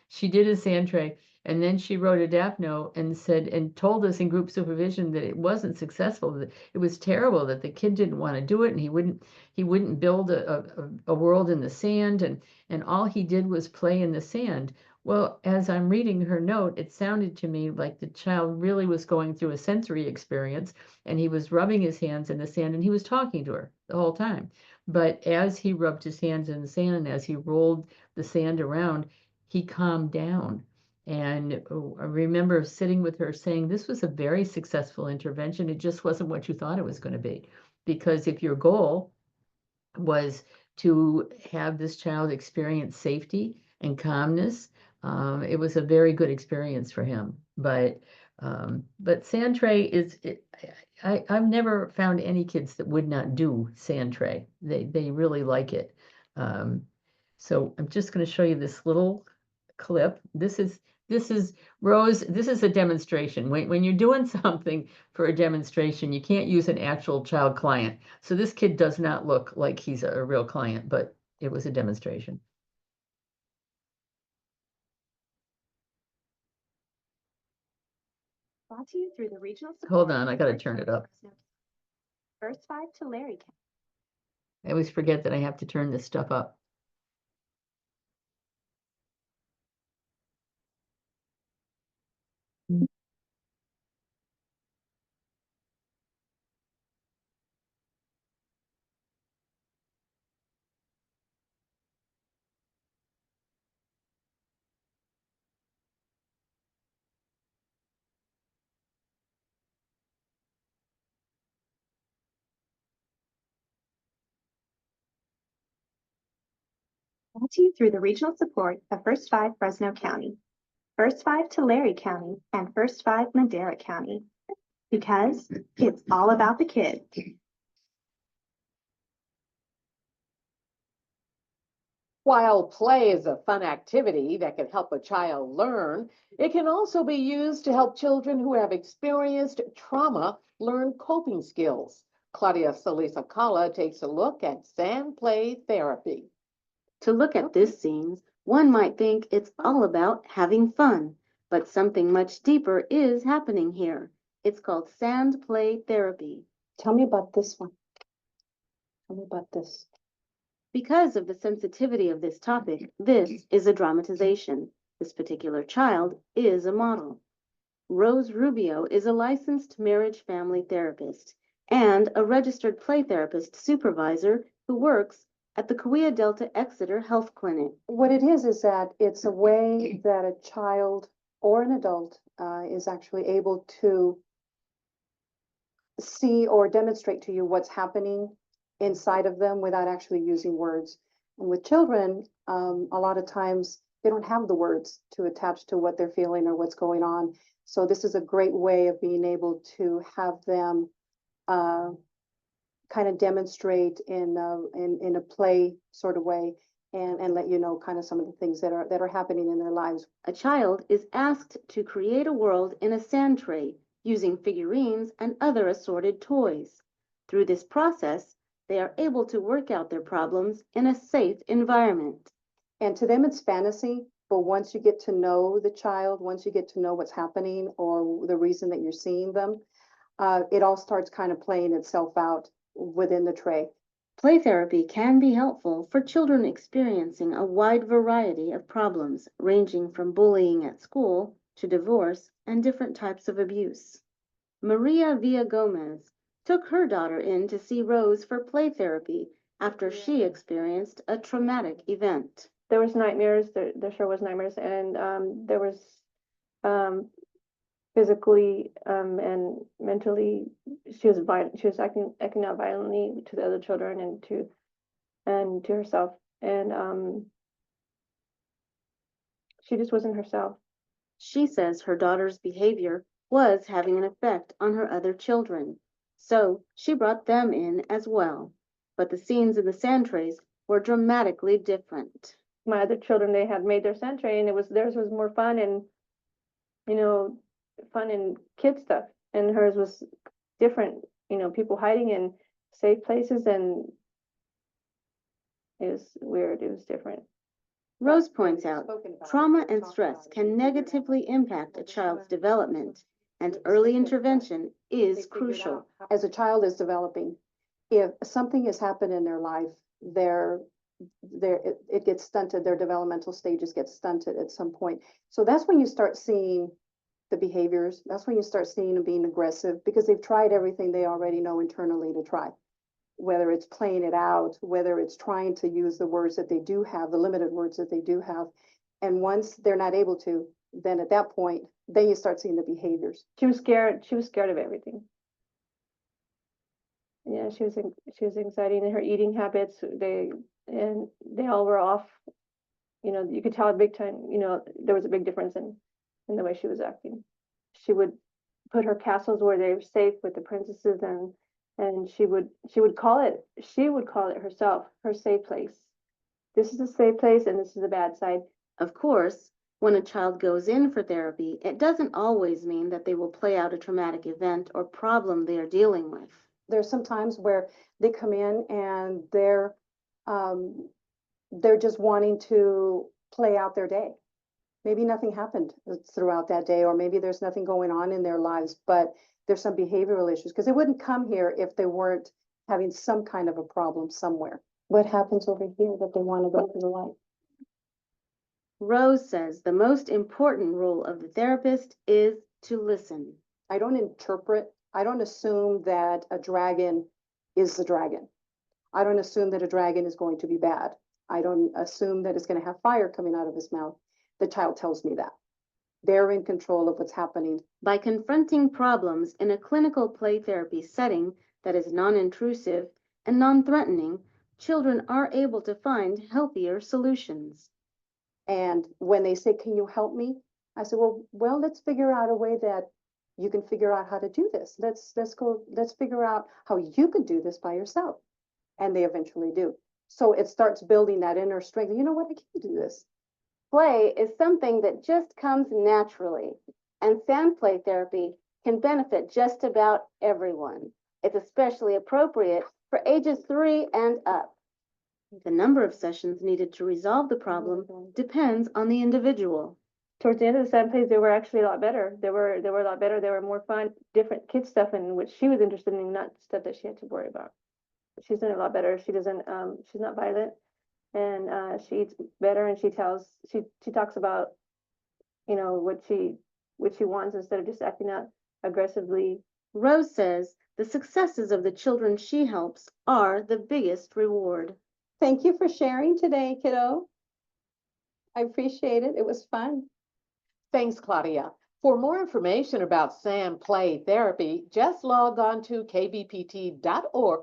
she did a sand tray, and then she wrote a DAP note and said and told us in group supervision that it wasn't successful, that it was terrible, that the kid didn't want to do it, and he wouldn't build a world in the sand, and all he did was play in the sand. Well, as I'm reading her note, it sounded to me like the child really was going through a sensory experience, and he was rubbing his hands in the sand, and he was talking to her the whole time. But as he rubbed his hands in the sand and as he rolled the sand around, he calmed down. And I remember sitting with her saying, this was a very successful intervention. It just wasn't what you thought it was going to be. Because if your goal was to have this child experience safety and calmness, it was a very good experience for him. But sand tray is, I've never found any kids that would not do sand tray. They really like it. So I'm just going to show you this little clip. This is Rose. This is a demonstration. When you're doing something for a demonstration, you can't use an actual child client. So this kid does not look like he's a real client, but it was a demonstration. Brought to you through the regional. Hold on, I got to turn it up. First five to Larry. I always forget that I have to turn this stuff up. Brought to you through the regional support of First Five Fresno County, First Five to Larry County, and First Five Madera County. Because it's all about the kid. While play is a fun activity that can help a child learn, it can also be used to help children who have experienced trauma learn coping skills. Claudia Salisa-Cala takes a look at sand play therapy. To look at this scene, one might think it's all about having fun, but something much deeper is happening here. It's called sand play therapy. Tell me about this one. Tell me about this. Because of the sensitivity of this topic, this is a dramatization. This particular child is a model. Rose Rubio is a licensed marriage family therapist and a registered play therapist supervisor who works at the Cahuilla Delta Exeter Health Clinic. What it is that it's a way that a child or an adult is actually able to see or demonstrate to you what's happening inside of them without actually using words. And with children, a lot of times they don't have the words to attach to what they're feeling or what's going on. So this is a great way of being able to have them kind of demonstrate in a play sort of way, and let you know kind of some of the things that are happening in their lives. A child is asked to create a world in a sand tray using figurines and other assorted toys. Through this process, they are able to work out their problems in a safe environment. And to them, it's fantasy. But once you get to know the child, once you get to know what's happening or the reason that you're seeing them, it all starts kind of playing itself out within the tray. Play therapy can be helpful for children experiencing a wide variety of problems, ranging from bullying at school to divorce and different types of abuse. Maria Villagomez took her daughter in to see Rose for play therapy after she experienced a traumatic event. There was nightmares, there sure was nightmares, and there was physically and mentally, she was acting out violently to the other children and to herself, and she just wasn't herself. She says her daughter's behavior was having an effect on her other children, so she brought them in as well. But the scenes in the sand trays were dramatically different. My other children, they had made their sand tray, and theirs was more fun and, you know, fun and kid stuff, and hers was different, you know, people hiding in safe places, and it was weird, it was different. Rose points out trauma and stress can negatively impact a child's development, and early intervention is crucial. As a child is developing, if something has happened in their life, it gets stunted, their developmental stages get stunted at some point. So that's when you start seeing the behaviors. That's when you start seeing them being aggressive, because they've tried everything they already know internally to try. Whether it's playing it out, whether it's trying to use the words that they do have, the limited words that they do have. And once they're not able to, then at that point, then you start seeing the behaviors. She was scared of everything. Yeah, she was anxiety, and her eating habits, they all were off. You know, you could tell a big time, you know, there was a big difference in the way she was acting. She would put her castles where they were safe with the princesses, and she would call it herself, her safe place. This is a safe place and this is a bad side. Of course, when a child goes in for therapy, it doesn't always mean that they will play out a traumatic event or problem they are dealing with. There's some times where they come in and they're just wanting to play out their day. Maybe nothing happened throughout that day, or maybe there's nothing going on in their lives, but there's some behavioral issues, because they wouldn't come here if they weren't having some kind of a problem somewhere. What happens over here that they want to go through the light? Rose says the most important role of the therapist is to listen. I don't interpret. I don't assume that a dragon is the dragon. I don't assume that a dragon is going to be bad. I don't assume that it's going to have fire coming out of his mouth. The child tells me that. They're in control of what's happening. By confronting problems in a clinical play therapy setting that is non-intrusive and non-threatening, children are able to find healthier solutions. And when they say, "Can you help me?" I said, well, let's figure out a way that you can figure out how to do this. Let's figure out how you can do this by yourself. And they eventually do. So it starts building that inner strength. You know what? I can do this. Play is something that just comes naturally, and sand play therapy can benefit just about everyone. It's especially appropriate for ages 3 and up. The number of sessions needed to resolve the problem depends on the individual. Towards the end of the sand plays, they were actually a lot better. They were a lot better. They were more fun, different kid stuff, in which she was interested in, not stuff that she had to worry about. She's doing a lot better. She doesn't. She's not violent, and she eats better. And she talks about, you know, what she wants, instead of just acting out aggressively. Rose says the successes of the children she helps are the biggest reward. Thank you for sharing today, kiddo. I appreciate it. It was fun. Thanks, Claudia. For more information about sand play therapy, just log on to kbpt.org.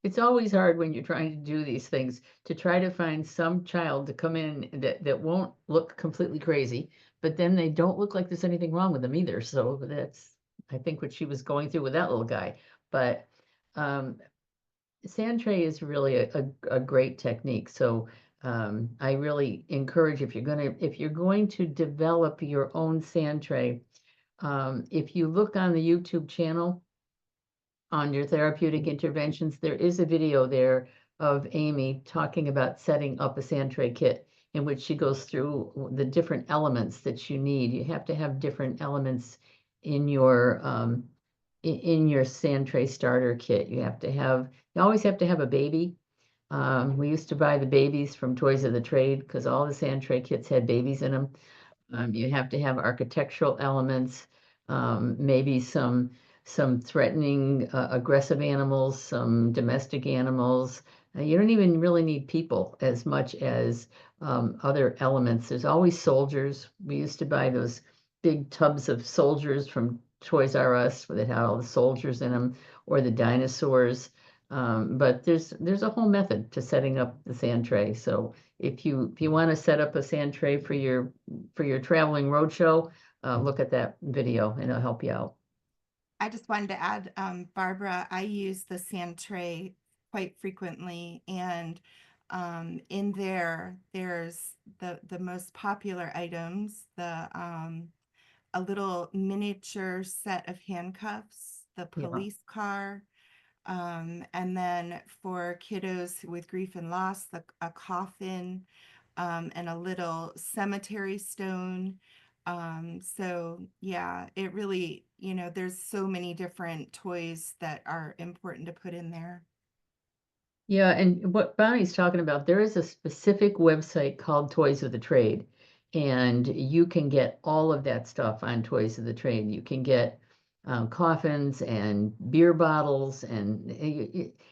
It's always hard when you're trying to do these things to try to find some child to come in that won't look completely crazy, but then they don't look like there's anything wrong with them either. So that's, I think, what she was going through with that little guy. But sand tray is really a great technique. So I really encourage, if you're going to develop your own sand tray, if you look on the YouTube channel on your therapeutic interventions, there is a video there of Amy talking about setting up a sand tray kit, in which she goes through the different elements that you need. You have to have different elements in your sand tray starter kit. You always have to have a baby. We used to buy the babies from Toys of the Trade because all the sand tray kits had babies in them. You have to have architectural elements, maybe some threatening, aggressive animals, some domestic animals. You don't even really need people as much as other elements. There's always soldiers. We used to buy those big tubs of soldiers from Toys R Us that had all the soldiers in them, or the dinosaurs. But there's a whole method to setting up the sand tray. So if you want to set up a sand tray for your traveling roadshow, look at that video and it'll help you out. I just wanted to add, Barbara, I use the sand tray quite frequently, and in there's the most popular items, a little miniature set of handcuffs, the Yeah. police car, and then for kiddos with grief and loss, a coffin, and a little cemetery stone. So yeah, it really, there's so many different toys that are important to put in there. Yeah, and what Bonnie's talking about, there is a specific website called Toys of the Trade, and you can get all of that stuff on Toys of the Trade. You can get coffins and beer bottles, and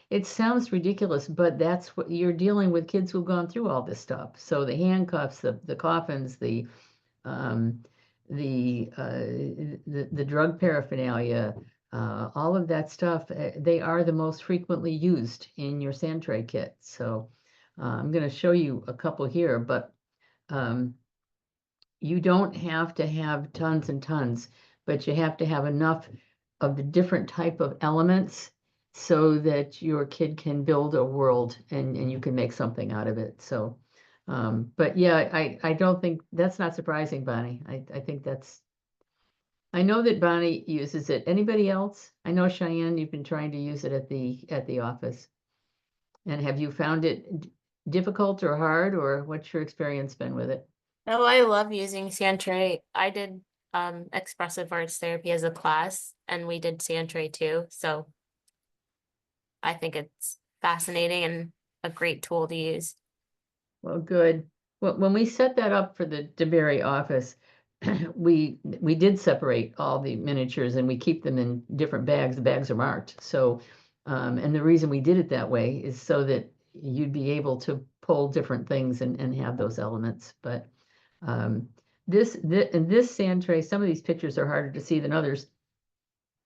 it sounds ridiculous, but that's what you're dealing with, kids who've gone through all this stuff. So the handcuffs, the coffins, um, the drug paraphernalia, all of that stuff, they are the most frequently used in your sand tray kit. So I'm going to show you a couple here, but you don't have to have tons and tons, but you have to have enough of the different type of elements so that your kid can build a world and you can make something out of it. So but yeah, I don't think that's not surprising, Bonnie. I think I know that Bonnie uses it. Anybody else? I know Cheyenne, you've been trying to use it at the office. And have you found it difficult or hard, or what's your experience been with it? Oh, I love using sand tray. I did expressive arts therapy as a class, and we did sand tray too. So I think it's fascinating and a great tool to use. Well, good. Well, when we set that up for the DeBerry office, we did separate all the miniatures and we keep them in different bags. The bags are marked. So, and the reason we did it that way is so that you'd be able to pull different things and have those elements. But this sand tray, some of these pictures are harder to see than others.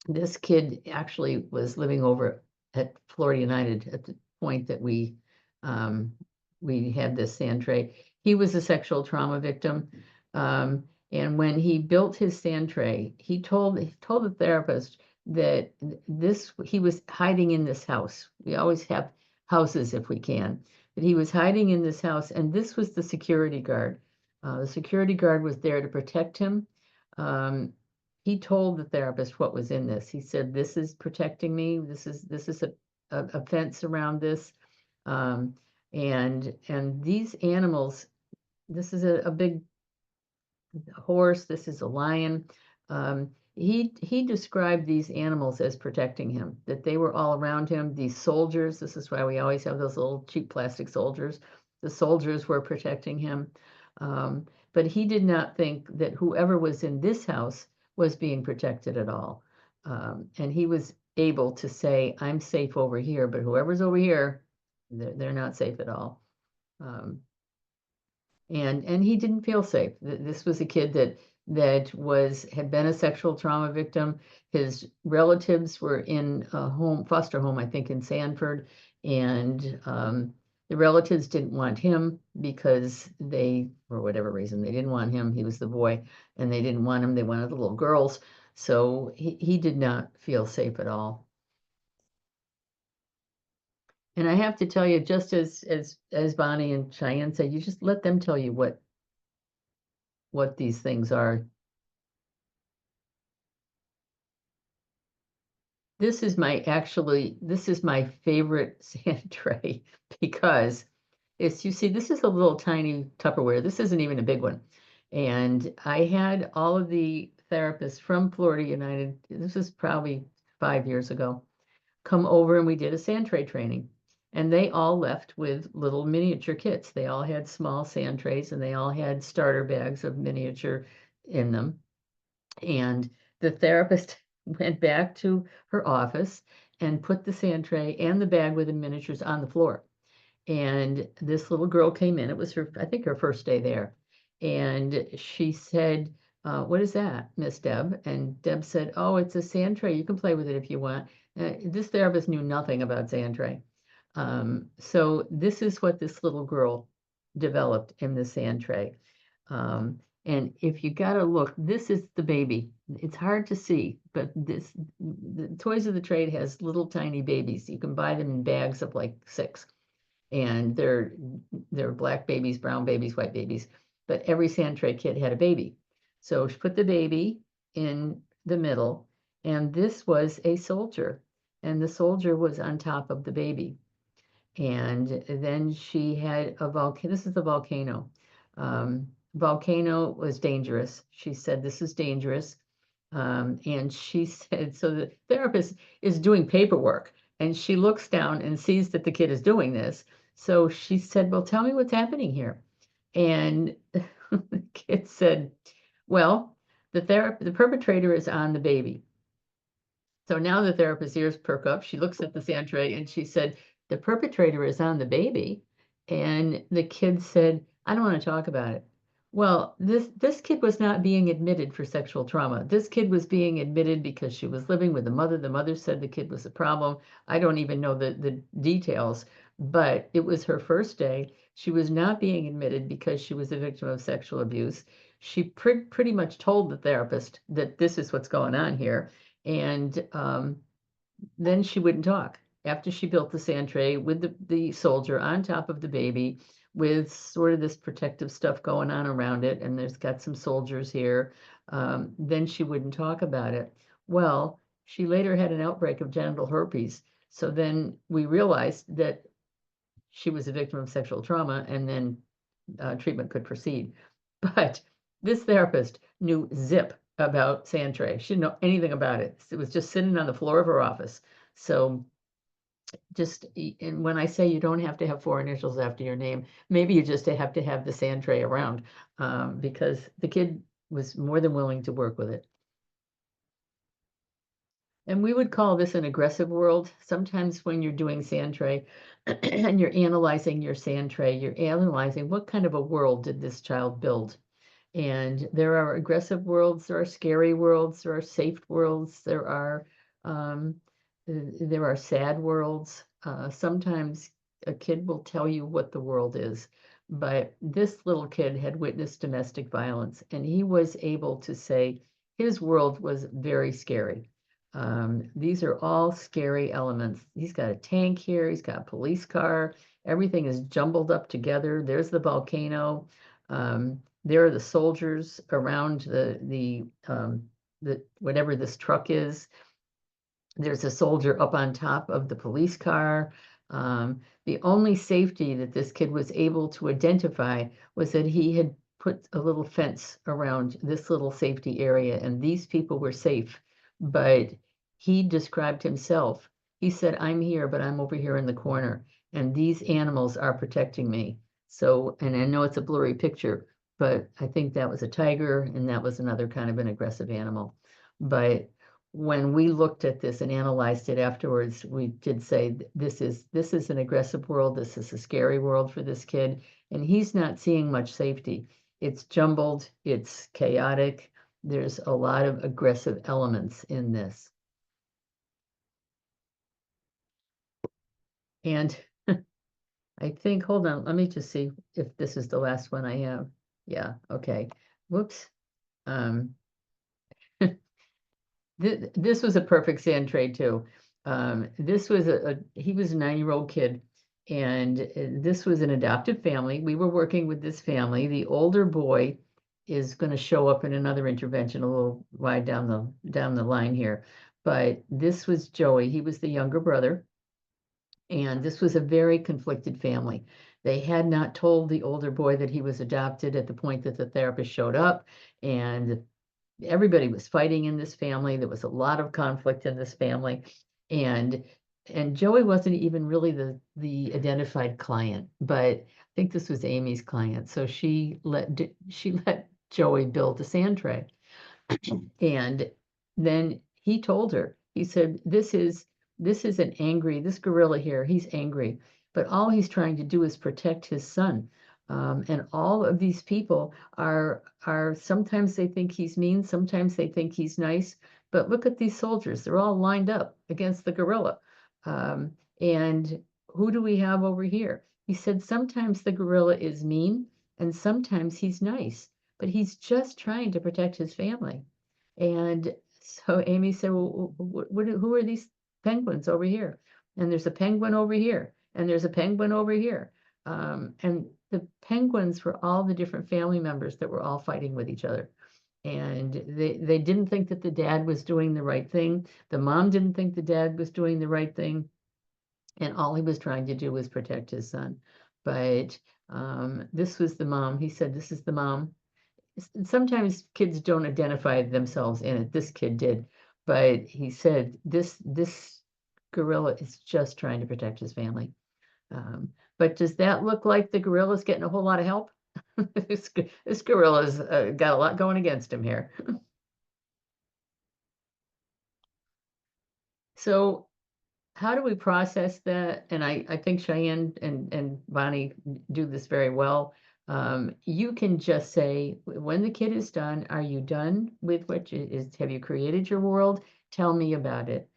This kid actually was living over at Florida United at the point that we had this sand tray. He was a sexual trauma victim. And when he built his sand tray, he told the therapist that he was hiding in this house. We always have houses if we can. But he was hiding in this house, and this was the security guard. The security guard was there to protect him. He told the therapist what was in this. He said, "This is protecting me. This is a fence around this." And these animals, this is a big horse, this is a lion. He described these animals as protecting him, that they were all around him. These soldiers, this is why we always have those little cheap plastic soldiers. The soldiers were protecting him. But he did not think that whoever was in this house was being protected at all. And he was able to say, "I'm safe over here, but whoever's over here, they're not safe at all." And he didn't feel safe. This was a kid that that had been a sexual trauma victim. His relatives were in a foster home, I think in Sanford, and the relatives didn't want him because for whatever reason, they didn't want him. He was the boy, and they didn't want him. They wanted the little girls. So he did not feel safe at all. And I have to tell you, just as Bonnie and Cheyenne said, you just let them tell you what these things are. This is my favorite sand tray because you see, this is a little tiny Tupperware. This isn't even a big one. And I had all of the therapists from Florida United, this was probably 5 years ago, come over and we did a sand tray training. And they all left with little miniature kits. They all had small sand trays and they all had starter bags of miniature in them. And the therapist went back to her office and put the sand tray and the bag with the miniatures on the floor. And this little girl came in. It was I think her first day there. And she said, what is that, Miss Deb? And Deb said, oh, it's a sand tray. You can play with it if you want. This therapist knew nothing about sand tray. So this is what this little girl developed in the sand tray. And if you gotta look, this is the baby. It's hard to see, but the Toys of the Trade has little tiny babies. You can buy them in bags of like 6. And they're black babies, brown babies, white babies. But every sand tray kit had a baby. So she put the baby in the middle, and this was a soldier. And the soldier was on top of the baby. And then she had a volcano. This is the volcano. Volcano was dangerous. She said, this is dangerous. And she said, so the therapist is doing paperwork and she looks down and sees that the kid is doing this. So she said, well, tell me what's happening here. And the kid said, well, the perpetrator is on the baby. So now the therapist's ears perk up. She looks at the sand tray and she said, the perpetrator is on the baby. And the kid said, I don't want to talk about it. Well, this kid was not being admitted for sexual trauma. This kid was being admitted because she was living with the mother. The mother said the kid was a problem. I don't even know the details, but it was her first day. She was not being admitted because she was a victim of sexual abuse. She pretty much told the therapist that this is what's going on here. And then she wouldn't talk. After she built the sand tray with the soldier on top of the baby with sort of this protective stuff going on around it, and there's got some soldiers here, then she wouldn't talk about it. Well, she later had an outbreak of genital herpes. So then we realized that she was a victim of sexual trauma, and then treatment could proceed. But this therapist knew zip about sand tray. She didn't know anything about it. It was just sitting on the floor of her office. So and when I say you don't have to have 4 initials after your name, maybe you just have to have the sand tray around because the kid was more than willing to work with it. And we would call this an aggressive world. Sometimes when you're doing sand tray and you're analyzing your sand tray, you're analyzing what kind of a world did this child build? And there are aggressive worlds, there are scary worlds, there are safe worlds, there are sad worlds. Sometimes a kid will tell you what the world is, but this little kid had witnessed domestic violence, and he was able to say his world was very scary. These are all scary elements. He's got a tank here, he's got a police car, everything is jumbled up together. There's the volcano. There are the soldiers around the whatever this truck is. There's a soldier up on top of the police car. The only safety that this kid was able to identify was that he had put a little fence around this little safety area, and these people were safe. But he described himself. He said, I'm here, but I'm over here in the corner, and these animals are protecting me. So, and I know it's a blurry picture, but I think that was a tiger, and that was another kind of an aggressive animal. But when we looked at this and analyzed it afterwards, we did say this is an aggressive world. This is a scary world for this kid, and he's not seeing much safety. It's jumbled, it's chaotic. There's a lot of aggressive elements in this. And I think, hold on, let me just see if this is the last one I have. Yeah, okay. Whoops. This was a perfect sand trade too. This was he was a 9-year-old kid, and this was an adoptive family. We were working with this family. The older boy is going to show up in another intervention a little wide down the line here. But this was Joey. He was the younger brother, and this was a very conflicted family. They had not told the older boy that he was adopted at the point that the therapist showed up, and everybody was fighting in this family. There was a lot of conflict in this family, and Joey wasn't even really the identified client, but I think this was Amy's client. So she let Joey build a sand tray, and then he told her, he said, this is this gorilla here, he's angry, but all he's trying to do is protect his son. And all of these people are sometimes they think he's mean, sometimes they think he's nice, but look at these soldiers, they're all lined up against the gorilla. And who do we have over here? He said sometimes the gorilla is mean and sometimes he's nice, but he's just trying to protect his family. And so Amy said, well, who are these penguins over here? And there's a penguin over here, and there's a penguin over here. And the penguins were all the different family members that were all fighting with each other. And they didn't think that the dad was doing the right thing. The mom didn't think the dad was doing the right thing. And all he was trying to do was protect his son. But this was the mom. He said, this is the mom. Sometimes kids don't identify themselves in it. This kid did, but he said this gorilla is just trying to protect his family. But does that look like the gorilla's getting a whole lot of help? This gorilla's got a lot going against him here. So how do we process that? And I think Cheyenne and Bonnie do this very well. You can just say, when the kid is done, are you done with what have you created your world? Tell me about it.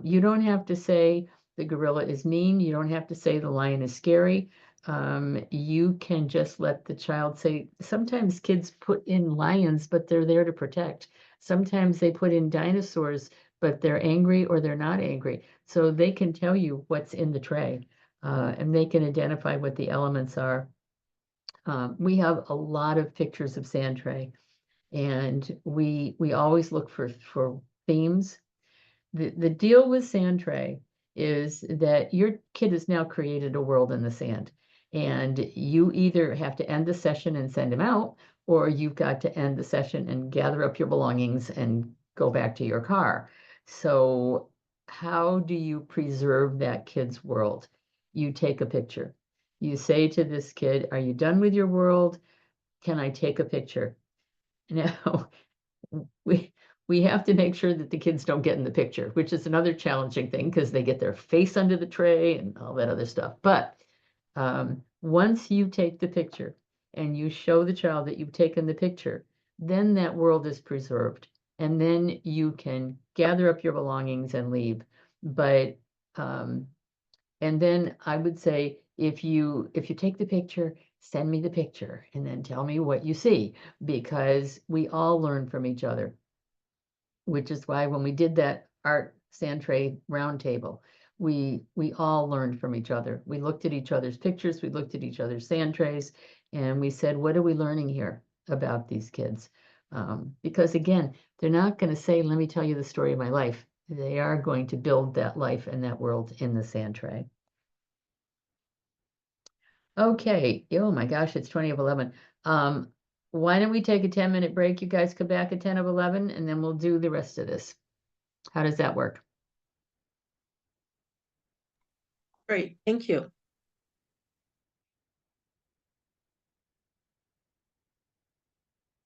You don't have to say the gorilla is mean. You don't have to say the lion is scary. You can just let the child say, sometimes kids put in lions, but they're there to protect. Sometimes they put in dinosaurs, but they're angry or they're not angry. So they can tell you what's in the tray, and they can identify what the elements are. We have a lot of pictures of sand tray, and we always look for themes. The deal with sand tray is that your kid has now created a world in the sand, and you either have to end the session and send him out, or you've got to end the session and gather up your belongings and go back to your car. So how do you preserve that kid's world? You take a picture. You say to this kid, are you done with your world? Can I take a picture? Now, we have to make sure that the kids don't get in the picture, which is another challenging thing because they get their face under the tray and all that other stuff. But once you take the picture and you show the child that you've taken the picture, then that world is preserved. And then you can gather up your belongings and leave. But and then I would say, if you take the picture, send me the picture and then tell me what you see, because we all learn from each other, which is why when we did that art sand tray roundtable, we all learned from each other. We looked at each other's pictures, we looked at each other's sand trays, and we said, what are we learning here about these kids? Because again, they're not going to say, let me tell you the story of my life. They are going to build that life and that world in the sand tray. Okay, oh my gosh, it's 20 of 11. Why don't we take a 10-minute break? You guys come back at 10 of 11, and then we'll do the rest of this. How does that work? Great, thank you.